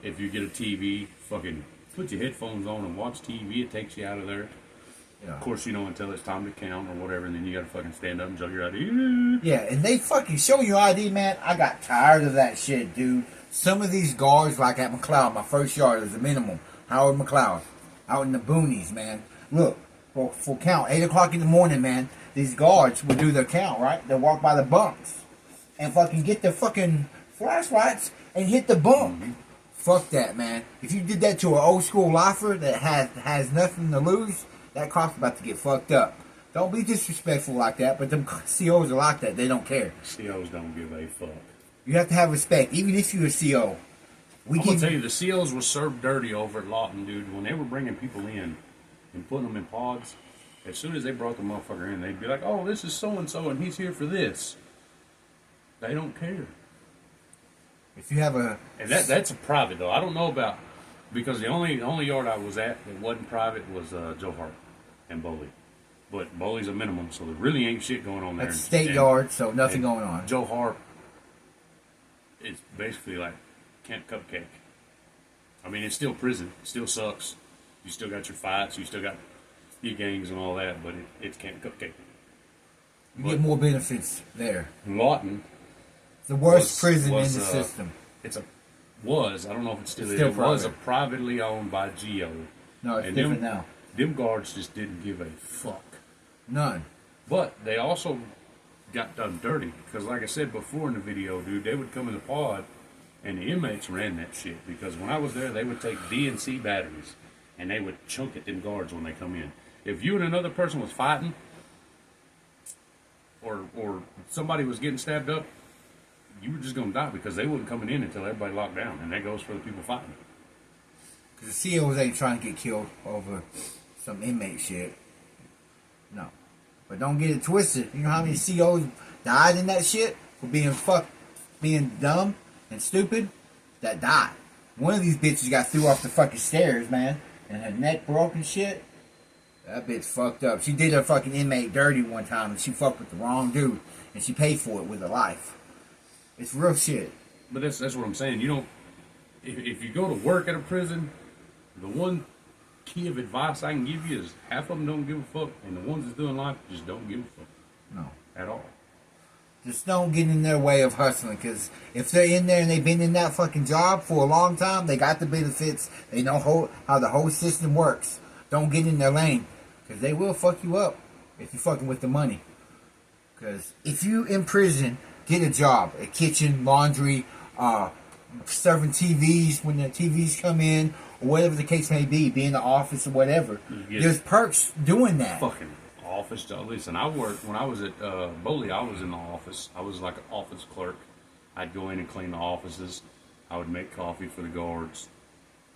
If you get a TV, fucking put your headphones on and watch TV. It takes you out of there. Yeah. Of course, you know, until it's time to count or whatever, and then you got to fucking stand up and show your ID. Yeah, and they fucking show your ID, man. I got tired of that shit, dude. Some of these guards, like at McLeod, my first yard is the minimum. Howard McLeod, out in the boonies, man. Look, for count, 8 o'clock in the morning, man, these guards will do their count, right? They'll walk by the bunks and fucking get their fucking flashlights and hit the bunk. Mm-hmm. Fuck that, man. If you did that to an old school lifer that has nothing to lose, that cop's about to get fucked up. Don't be disrespectful like that, but them COs are like that. They don't care. COs don't give a fuck. You have to have respect, even if you're a CO. I'm gonna tell you, the COs were served dirty over at Lawton, dude. When they were bringing people in and putting them in pods, as soon as they brought the motherfucker in, they'd be like, "Oh, this is so and so, and he's here for this." They don't care. If you have a... And that's a private, though. I don't know about... Because the only yard I was at that wasn't private was Joe Hart and Bowley. But Bowley's a minimum, so there really ain't shit going on there. That's state yard, so nothing going on. Joe Hart is basically like Camp Cupcake. I mean, it's still prison. It still sucks. You still got your fights. You still got your gangs and all that, but it's Camp Cupcake. You get more benefits there. Lawton... The worst prison in the system. I don't know if it's still is. Still It was a privately owned by Geo. No, it's different now. Them guards just didn't give a fuck. None. But they also got done dirty. Because like I said before in the video, dude, they would come in the pod and the inmates ran that shit. Because when I was there, they would take DNC batteries and they would chunk at them guards when they come in. If you and another person was fighting or somebody was getting stabbed up, you were just going to die because they wasn't coming in until everybody locked down. And that goes for the people fighting. Because the COs ain't trying to get killed over some inmate shit. No. But don't get it twisted. You know how many COs died in that shit for being dumb and stupid? That died. One of these bitches got threw off the fucking stairs, man. And her neck broke and shit. That bitch fucked up. She did her fucking inmate dirty one time and she fucked with the wrong dude. And she paid for it with her life. It's real shit. But that's what I'm saying. You don't... If you go to work at a prison, the one key of advice I can give you is half of them don't give a fuck, and the ones that's doing life just don't give a fuck. No. At all. Just don't get in their way of hustling, because if they're in there and they've been in that fucking job for a long time, they got the benefits, they know how the whole system works. Don't get in their lane, because they will fuck you up if you're fucking with the money. Because if you in prison... Get a job, a kitchen, laundry, serving TVs when the TVs come in, or whatever the case may be in the office or whatever. There's perks doing that. Fucking office job. Listen, I worked, when I was at Bowley, I was in the office. I was like an office clerk. I'd go in and clean the offices. I would make coffee for the guards.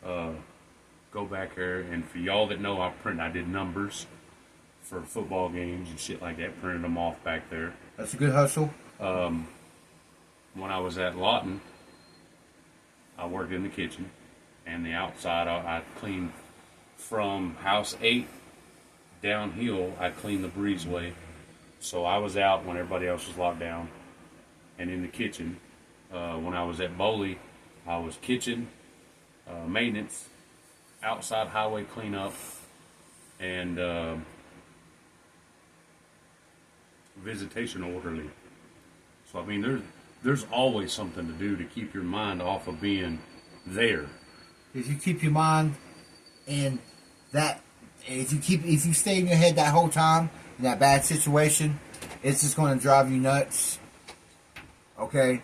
Go back there, and for y'all that know, I did numbers for football games and shit like that, printed them off back there. That's a good hustle. When I was at Lawton, I worked in the kitchen, and the outside I cleaned from house 8 downhill. I cleaned the breezeway, so I was out when everybody else was locked down, and in the kitchen. When I was at Bowley, I was kitchen, maintenance, outside highway cleanup, and visitation orderly. So I mean, there's always something to do to keep your mind off of being there. If you keep your mind in that, if you stay in your head that whole time in that bad situation, it's just going to drive you nuts. Okay,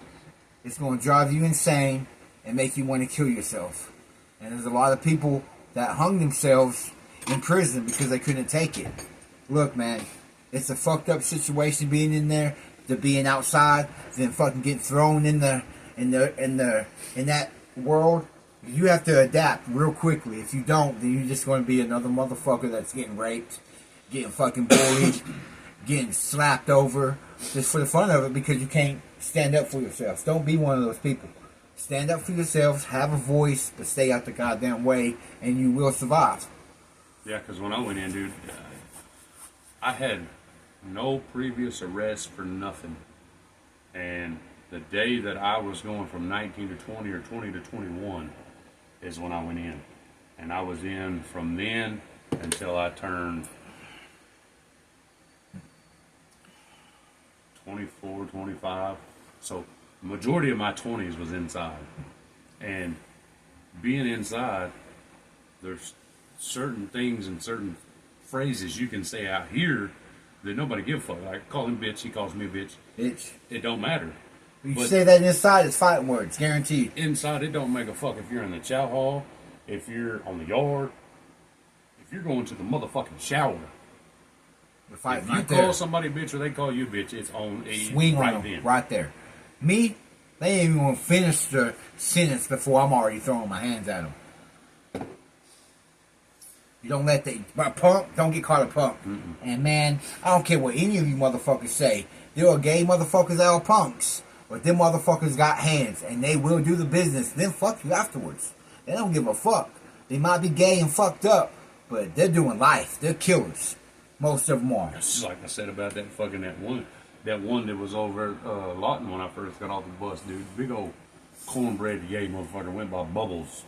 it's going to drive you insane and make you want to kill yourself. And there's a lot of people that hung themselves in prison because they couldn't take it. Look, man, it's a fucked up situation being in there. To being outside, then fucking getting thrown in that world, you have to adapt real quickly. If you don't, then you're just going to be another motherfucker that's getting raped, getting fucking bullied, getting slapped over, just for the fun of it because you can't stand up for yourselves. Don't be one of those people. Stand up for yourselves, have a voice, but stay out the goddamn way, and you will survive. Yeah, because when I went in, dude, I had no previous arrests for nothing. And the day that I was going from 19 to 20 or 20 to 21 is when I went in. And I was in from then until I turned 24, 25. So majority of my 20s was inside. And being inside, there's certain things and certain phrases you can say out here that nobody give a fuck. Like, call him bitch, he calls me bitch. Bitch. It don't matter. You But say that inside, it's fighting words, guaranteed. inside, it don't make a fuck if you're in the chow hall, if you're on the yard, if you're going to the motherfucking shower. We're fighting If you right call there. somebody bitch or they call you bitch, it's on a Swing right on them, then. right there. Me, they ain't even gonna finish the sentence before I'm already throwing my hands at them. You don't let but punk, don't get caught a punk. Mm-mm. And man, I don't care what any of you motherfuckers say. There are gay motherfuckers that are punks. But them motherfuckers got hands and they will do the business. Then fuck you afterwards. They don't give a fuck. They might be gay and fucked up, but they're doing life. They're killers. Most of them are. It's just like I said about that fucking that one that was over at Lawton when I first got off the bus, dude. Big old cornbread gay motherfucker went by Bubbles.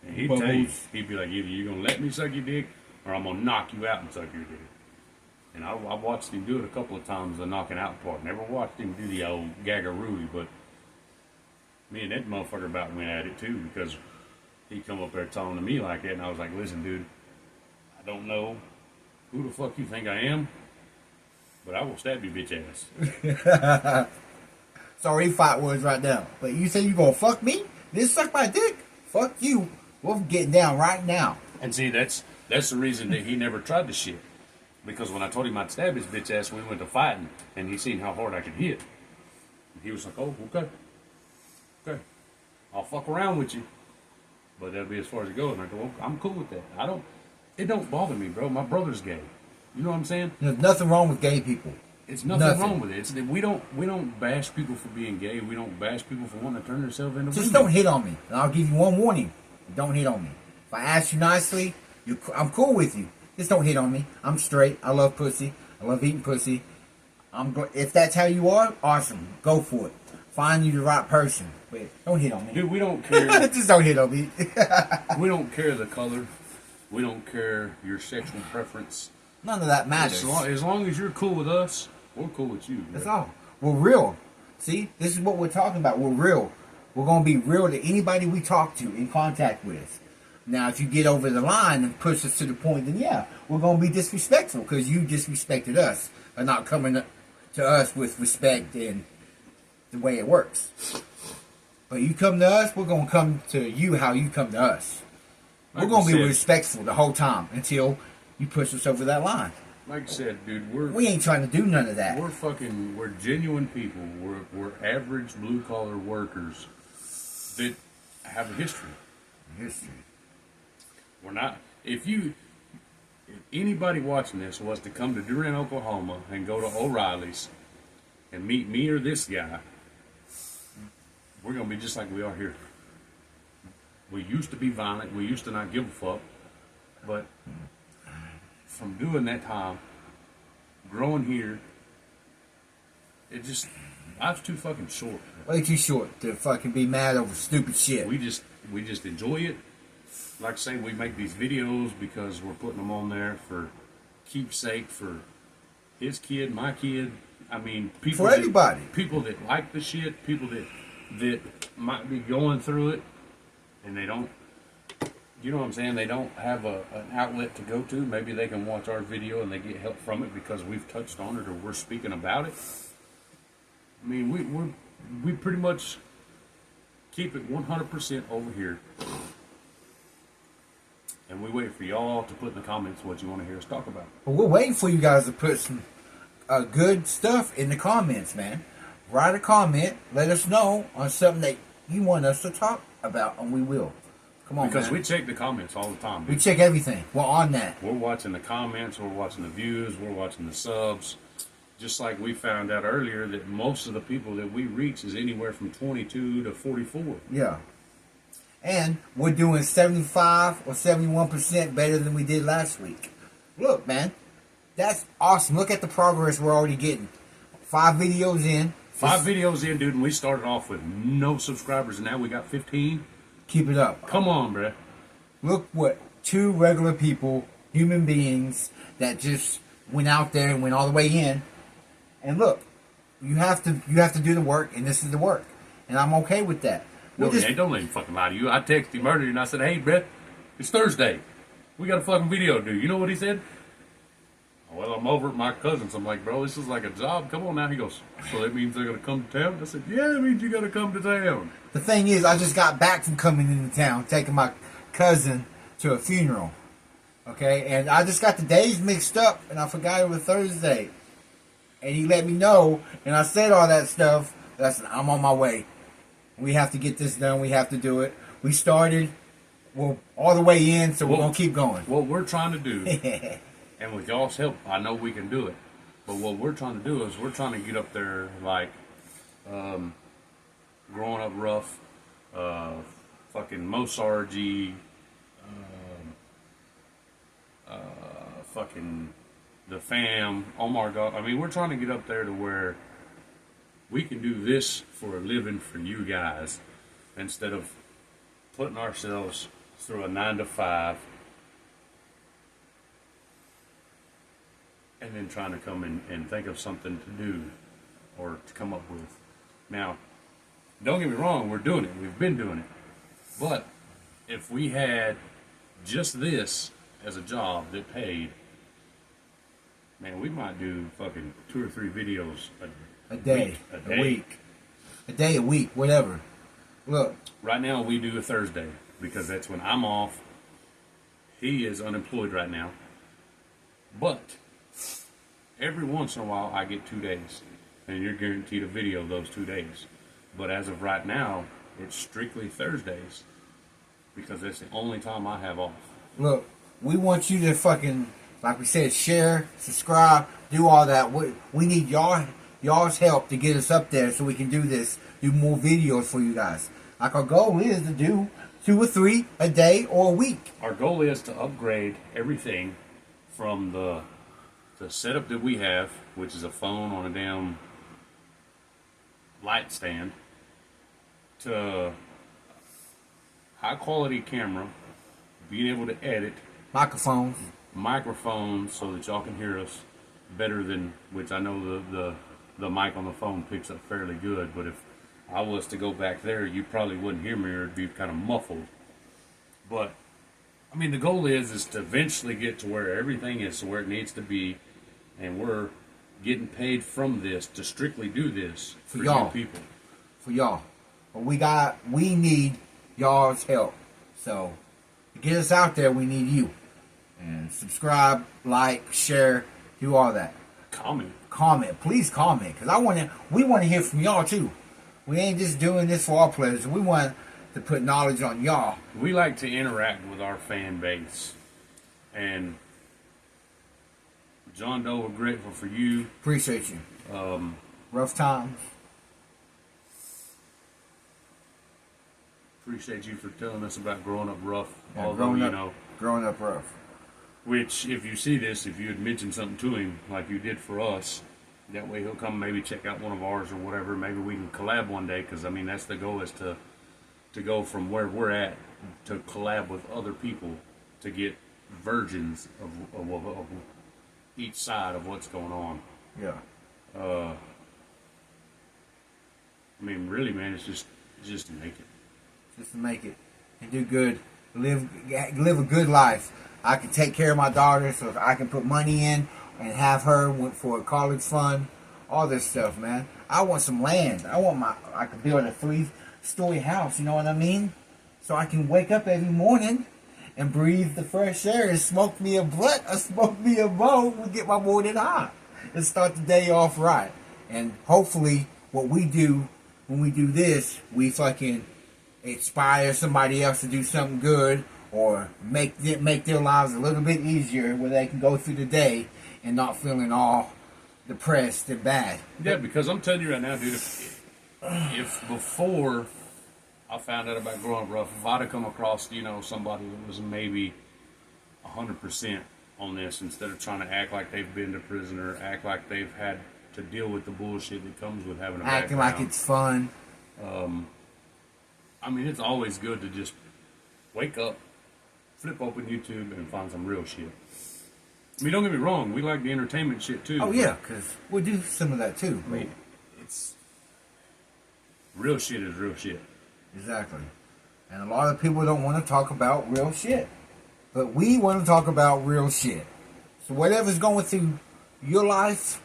And he'd tell you, he'd be like, either you gonna let me suck your dick or I'm gonna knock you out and suck your dick. And I watched him do it a couple of times, the knocking out part. Never watched him do the old gaggaroo, but me and that motherfucker about went at it too because he come up there talking to me like that, and I was like, listen, dude, I don't know who the fuck you think I am, but I will stab you bitch ass. Sorry, fight words right now. But you say you gonna fuck me? Then suck my dick? Fuck you. We're getting down right now. And see, that's the reason that he never tried the shit. Because when I told him I'd stab his bitch ass when we went to fighting, and he seen how hard I could hit, he was like, oh, okay, I'll fuck around with you, but that'll be as far as it goes. And I go, well, I'm cool with that. It don't bother me, bro. My brother's gay. You know what I'm saying? There's nothing wrong with gay people. It's nothing wrong with it. It's that we don't bash people for being gay. We don't bash people for wanting to turn themselves into Just women. don't hit on me. And I'll give you one warning. Don't hit on me. If I ask you nicely, I'm cool with you. Just don't hit on me. I'm straight. I love pussy. I love eating pussy. If that's how you are, awesome. Go for it. Find you the right person. But don't hit on me. Dude, we don't care. Just don't hit on me. We don't care the color. We don't care your sexual preference. None of that matters. As long as you're cool with us, we're cool with you. That's all. We're real. See, this is what we're talking about. We're real. We're going to be real to anybody we talk to, in contact with. Now, if you get over the line and push us to the point, then yeah, we're going to be disrespectful because you disrespected us and not coming to us with respect and the way it works. But you come to us, we're going to come to you how you come to us. We're going to be respectful the whole time until you push us over that line. Like I said, dude, We ain't trying to do none of that. we're genuine people. We're average blue collar workers that have a history. We're not. If anybody watching this was to come to Durant, Oklahoma, and go to O'Reilly's and meet me or this guy, we're gonna be just like we are here. We used to be violent. We used to not give a fuck, but from doing that time, growing here, life's too fucking short. Way too short to fucking be mad over stupid shit. We just enjoy it. Like I say, we make these videos because we're putting them on there for keepsake for his kid, my kid. I mean, people for everybody. People that like the shit, people that might be going through it, and they don't. You know what I'm saying? They don't have an outlet to go to. Maybe they can watch our video and they get help from it because we've touched on it or we're speaking about it. I mean, we pretty much keep it 100% over here. And we wait for y'all to put in the comments what you want to hear us talk about. But we're waiting for you guys to put some good stuff in the comments, man. Write a comment. Let us know on something that you want us to talk about, and we will. Come on, because man. we check the comments all the time. We check everything. We're on that. We're watching the comments. We're watching the views. We're watching the subs. Just like we found out earlier that most of the people that we reach is anywhere from 22 to 44. Yeah. And we're doing 75 or 71% better than we did last week. Look, man. That's awesome. Look at the progress we're already getting. 5 videos in. 5 videos in, dude, and we started off with no subscribers, and now we got 15. Keep it up. Come on, bruh. Look what 2 regular people, human beings, that just went out there and went all the way in. And look, you have to do the work, and this is the work, and I'm okay with that. No, man, don't let him fucking lie to you. I texted him earlier and I said, hey, Brett, it's Thursday. We got a fucking video to do. You know what he said? Well, I'm over at my cousin's. I'm like, bro, this is like a job. Come on now. He goes, so that means they're going to come to town? I said, yeah, it means you got to come to town. The thing is, I just got back from coming into town, taking my cousin to a funeral. Okay? And I just got the days mixed up, and I forgot it was Thursday. And he let me know, and I said all that stuff. I said, I'm on my way. We have to get this done. We have to do it. We started, well, all the way in, so we're going to keep going. What we're trying to do, and with y'all's help, I know we can do it. But what we're trying to do is we're trying to get up there like Growing Up Rough, fucking Mosargy, fucking The Fam. Oh my God. I mean, we're trying to get up there to where we can do this for a living for you guys instead of putting ourselves through a 9 to 5 and then trying to come in and think of something to do or to come up with. Now, don't get me wrong, we're doing it. We've been doing it. But if we had just this as a job that paid, man, we might do fucking 2 or 3 videos a day, a week, a day, a week, whatever. Look, right now we do a Thursday because that's when I'm off. He is unemployed right now, but every once in a while I get 2 days, and you're guaranteed a video those 2 days. But as of right now, it's strictly Thursdays because that's the only time I have off. Look, we want you to fucking, like we said, share, subscribe, do all that. We need y'all's help to get us up there so we can do this, do more videos for you guys. Like our goal is to do 2 or 3 a day or a week. Our goal is to upgrade everything from the setup that we have, which is a phone on a damn light stand, to high quality camera, being able to edit, microphones so that y'all can hear us better than, which I know the mic on the phone picks up fairly good, but if I was to go back there, you probably wouldn't hear me or it'd be kind of muffled. But I mean, the goal is to eventually get to where everything is to where it needs to be, and we're getting paid from this to strictly do this for y'all, you people. For y'all. But we need y'all's help. So to get us out there, we need you. And subscribe, like, share, do all that. Comment, please comment, because we want to hear from y'all too. We ain't just doing this for our pleasure. We want to put knowledge on y'all. We like to interact with our fan base, and John Doe, we're grateful for you. Appreciate you. Rough times. Appreciate you for telling us about Growing Up Rough. Yeah, although growing up rough. Which, if you see this, if you had mentioned something to him like you did for us, that way he'll come maybe check out one of ours or whatever. Maybe we can collab one day, because I mean that's the goal, is to go from where we're at to collab with other people to get versions of each side of what's going on. Yeah. I mean, really, man, it's just to make it. Just to make it and do good, live a good life. I can take care of my daughter, so if I can put money in and have her for a college fund, all this stuff, man. I want some land. I can build a 3-story house. You know what I mean? So I can wake up every morning and breathe the fresh air and smoke me a blunt or smoke me a bowl and get my morning high and start the day off right. And hopefully, what we do when we do this, we fucking inspire somebody else to do something good, or make their lives a little bit easier where they can go through the day and not feeling all depressed and bad. Yeah, because I'm telling you right now, dude, if before I found out about Growing Up Rough, if I'd have come across, somebody that was maybe 100% on this, instead of trying to act like they've been to prison or act like they've had to deal with the bullshit that comes with having a acting background. Like it's fun. I mean, it's always good to just wake up, flip open YouTube, and find some real shit. I mean, don't get me wrong, we like the entertainment shit too. Oh yeah, because we'll do some of that too. I mean, it's real shit is real shit. Exactly. And a lot of people don't want to talk about real shit. But we want to talk about real shit. So whatever's going through your life,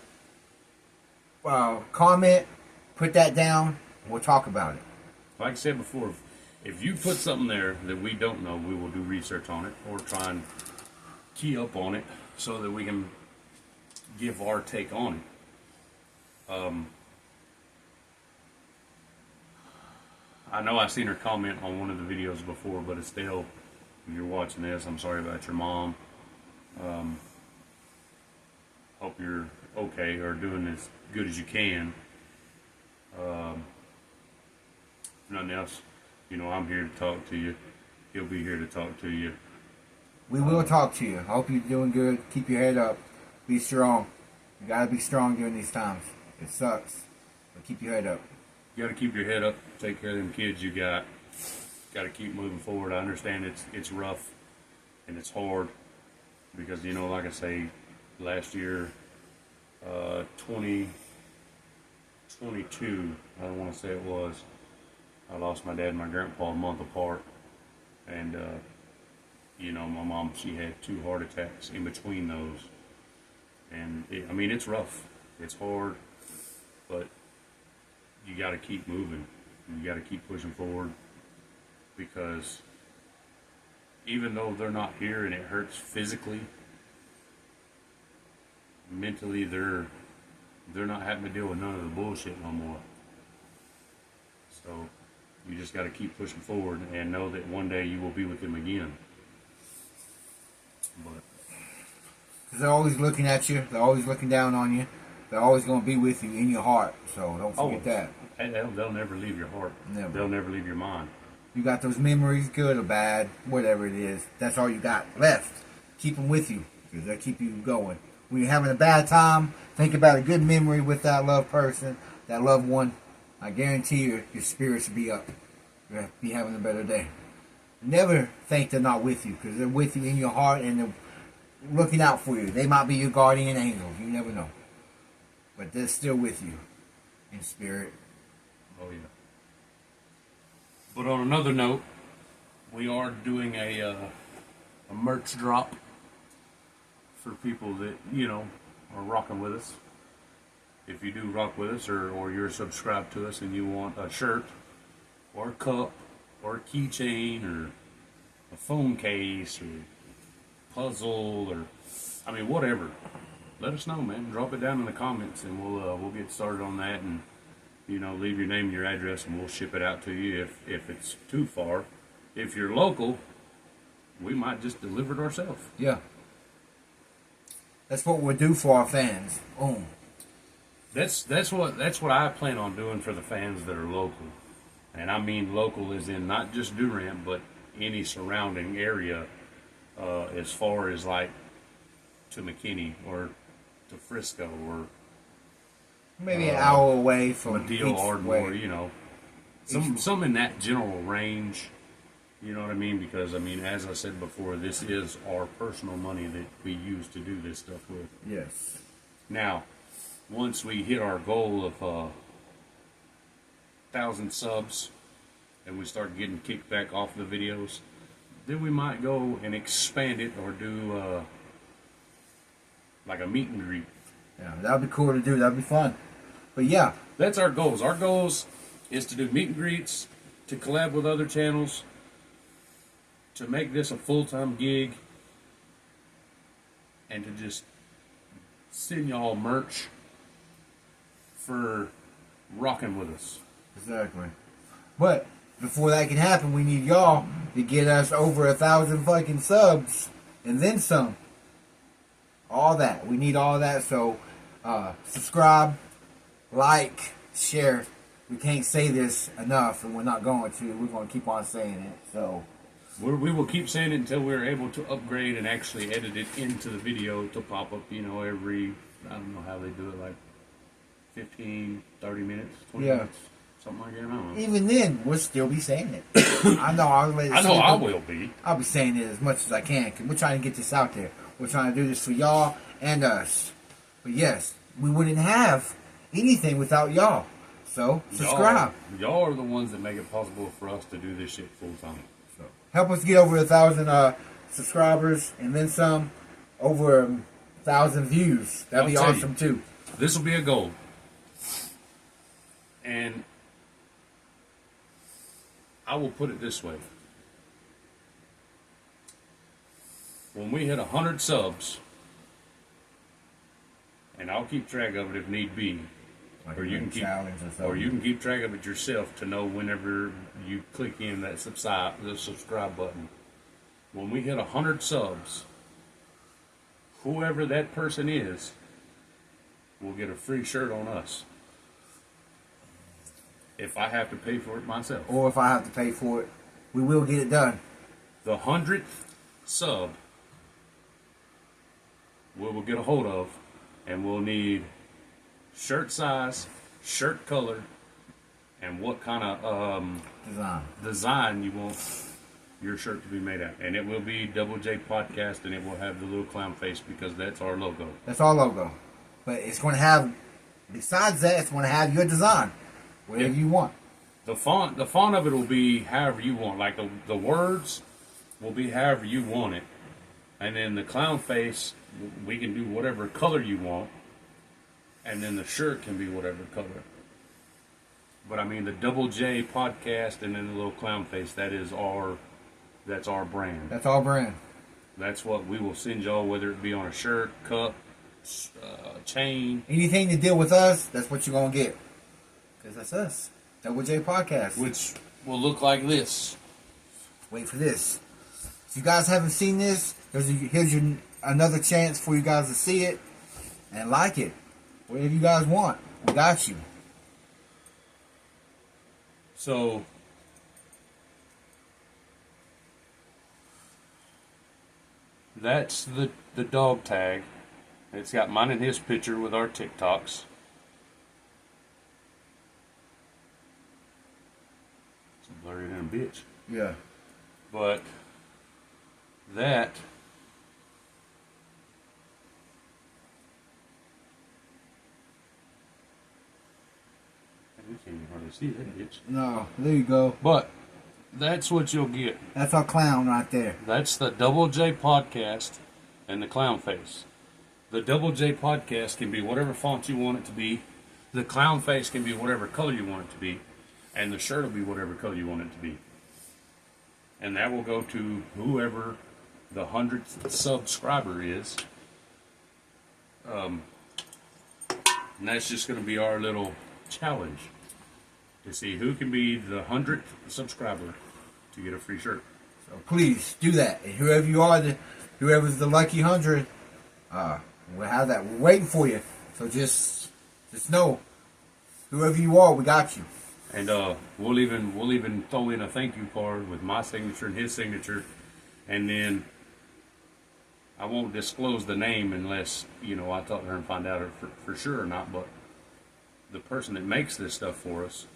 comment, put that down, we'll talk about it. Like I said before, if you put something there that we don't know, we will do research on it or try and key up on it so that we can give our take on it. I know I seen her comment on one of the videos before, but Estelle, if you're watching this, I'm sorry about your mom. Hope you're okay or doing as good as you can. If nothing else, you know, I'm here to talk to you. He'll be here to talk to you. We will talk to you. I hope you're doing good. Keep your head up. Be strong. You gotta be strong during these times. It sucks, but keep your head up. You got to keep your head up, take care of them kids you got. Got to keep moving forward. I understand it's rough and it's hard because, you know, like I say, last year, 2022, I want to say it was, I lost my dad and my grandpa a month apart. And, you know, my mom, she had 2 heart attacks in between those. And, it's rough. It's hard, but you got to keep moving. You got to keep pushing forward because even though they're not here and it hurts physically, mentally they're not having to deal with none of the bullshit no more. So you just got to keep pushing forward and know that one day you will be with them again. But because they're always looking at you. They're always looking down on you. They're always going to be with you in your heart, so don't forget that. They'll never leave your heart. Never. They'll never leave your mind. You got those memories, good or bad, whatever it is. That's all you got left. Keep them with you, because they'll keep you going. When you're having a bad time, think about a good memory with that loved person, that loved one. I guarantee you, your spirits will be up. You'll be having a better day. Never think they're not with you, because they're with you in your heart, and they're looking out for you. They might be your guardian angels. You never know. But they're still with you in spirit. Oh, yeah. But on another note, we are doing a merch drop for people that, you know, are rocking with us. If you do rock with us or you're subscribed to us and you want a shirt or a cup or a keychain or a phone case or puzzle or, whatever. Let us know, man. Drop it down in the comments, and we'll get started on that, and you know, leave your name and your address, and we'll ship it out to you. If it's too far, if you're local, we might just deliver it ourselves. Yeah, that's what we'll do for our fans. Boom. That's what I plan on doing for the fans that are local, and I mean local as in not just Durant, but any surrounding area, as far as like to McKinney or to Frisco or maybe an hour away from Madill, Ardmore, you know, some in that general range. You know what I mean? Because as I said before, this is our personal money that we use to do this stuff with. Yes. Now, once we hit our goal of 1,000 subs and we start getting kicked back off the videos, then we might go and expand it or do like a meet and greet. Yeah, that'd be cool to do. That'd be fun. But yeah, that's our goals. Our goals is to do meet and greets, to collab with other channels, to make this a full-time gig, and to just send y'all merch for rocking with us. Exactly. But before that can happen, we need y'all to get us over 1,000 fucking subs and then some. All that. We need all that. So subscribe, like, share. We can't say this enough, and we're not going to. We're going to keep on saying it. So we will keep saying it until we're able to upgrade and actually edit it into the video to pop up, you know, every, I don't know how they do it, like 15, 30 minutes, 20 minutes, something like that. I don't know. Even then, we'll still be saying it. I know I will be. I'll be saying it as much as I can, because we're trying to get this out there. We're trying to do this for y'all and us. But yes, we wouldn't have anything without y'all. So, subscribe. Y'all are the ones that make it possible for us to do this shit full time. So, help us get over 1,000 subscribers and then some, over 1,000 views. That'd be awesome too. This will be a goal. And I will put it this way. When we hit 100 subs, and I'll keep track of it if need be, Like or you can keep track of it yourself to know whenever you click in that the subscribe button. When we hit 100 subs, whoever that person is will get a free shirt on us. If I have to pay for it myself. Or if I have to pay for it, we will get it done. The 100th sub we will get a hold of, and we'll need shirt size, shirt color, and what kind of design you want your shirt to be made out. And it will be Double J Podcast, and it will have the little clown face because that's our logo. That's our logo. But it's going to have, besides that, it's going to have your design. Whatever you want. The font of it will be however you want. Like the words will be however you want it. And then the clown face, we can do whatever color you want. And then the shirt can be whatever color. But I mean the Double J Podcast and then the little clown face, that's our brand. That's our brand. That's what we will send y'all, whether it be on a shirt, cup, chain. Anything to deal with us, that's what you're going to get. Because that's us. Double J Podcast. Which will look like this. Wait for this. If you guys haven't seen this, here's another chance for you guys to see it and like it. Whatever you guys want, we got you. So, that's the dog tag. It's got mine and his picture with our TikToks. It's blurry than a bitch. Yeah. But that you can't even hardly see that bitch. No, there you go. But that's what you'll get. That's our clown right there. That's the Double J Podcast and the clown face. The Double J Podcast can be whatever font you want it to be. The clown face can be whatever color you want it to be. And the shirt will be whatever color you want it to be. And that will go to whoever the 100th subscriber is. And that's just going to be our little challenge to see who can be the 100th subscriber to get a free shirt. So please do that. And whoever you are, whoever's the lucky 100, we'll have that. We're waiting for you. So just know, whoever you are, we got you. And we'll even throw in a thank you card with my signature and his signature, and then I won't disclose the name unless I talk to her and find out for sure or not. But the person that makes this stuff for us,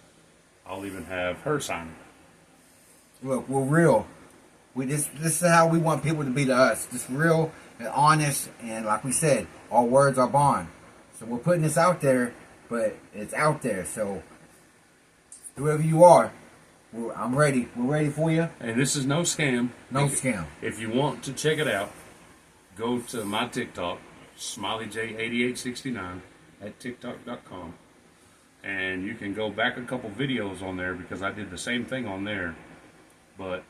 I'll even have her sign it. Look, we're real. This is how we want people to be to us. Just real and honest, and like we said, our words are bond. So we're putting this out there, but it's out there. So whoever you are, I'm ready. We're ready for you. And this is no scam. No scam. If you want to check it out, go to my TikTok, SmileyJ8869 at TikTok.com. And you can go back a couple videos on there because I did the same thing on there. But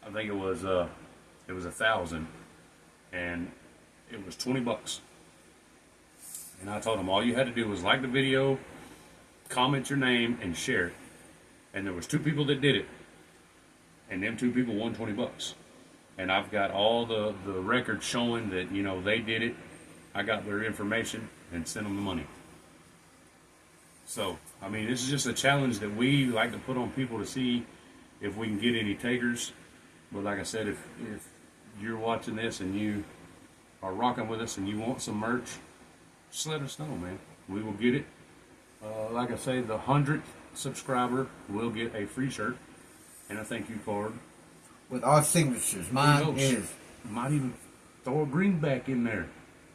I think it was 1,000 and it was $20. And I told them all you had to do was like the video, comment your name, and share it. And there was 2 people that did it. And them 2 people won $20. And I've got all the records showing that, they did it. I got their information and sent them the money. So, I mean, this is just a challenge that we like to put on people to see if we can get any takers. But like I said, if you're watching this and you are rocking with us and you want some merch, just let us know, man. We will get it. Like I say, the 100th subscriber will get a free shirt and a thank you card. With our signatures. Mine is. Might even throw a greenback in there.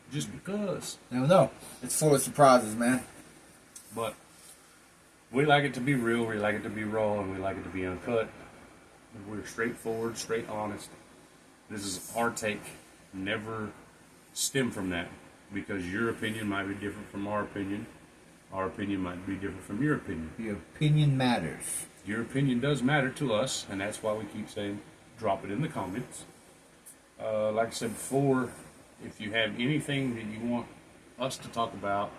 Just because. Never know. It's full of surprises, man. But We like it to be real, we like it to be raw, and we like it to be uncut. We're straightforward, straight honest. This is our take. Never stem from that, because your opinion might be different from our opinion. Our opinion might be different from your opinion. Your opinion matters. Your opinion does matter to us, and that's why we keep saying drop it in the comments. Like I said before, if you have anything that you want us to talk about,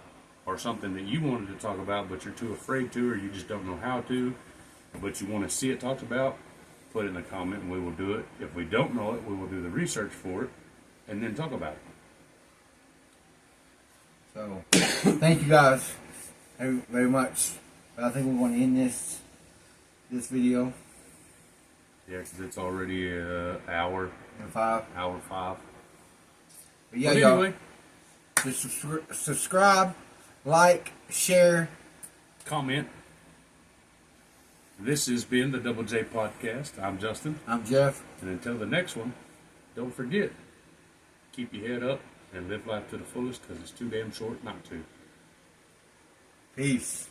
or something that you wanted to talk about but you're too afraid to, or you just don't know how to, but you want to see it talked about, put it in a comment and we will do it. If we don't know it, we will do the research for it and then talk about it. So, thank you guys very much. But I think we want to end this video. Yeah, because it's already hour And 5. 5. But yeah, But y'all. anyway, Just subscribe, like, share. comment. This has been the Double J Podcast. I'm Justin. I'm Jeff. And until the next one, don't forget, keep your head up and live life to the fullest, because it's too damn short not to. Peace.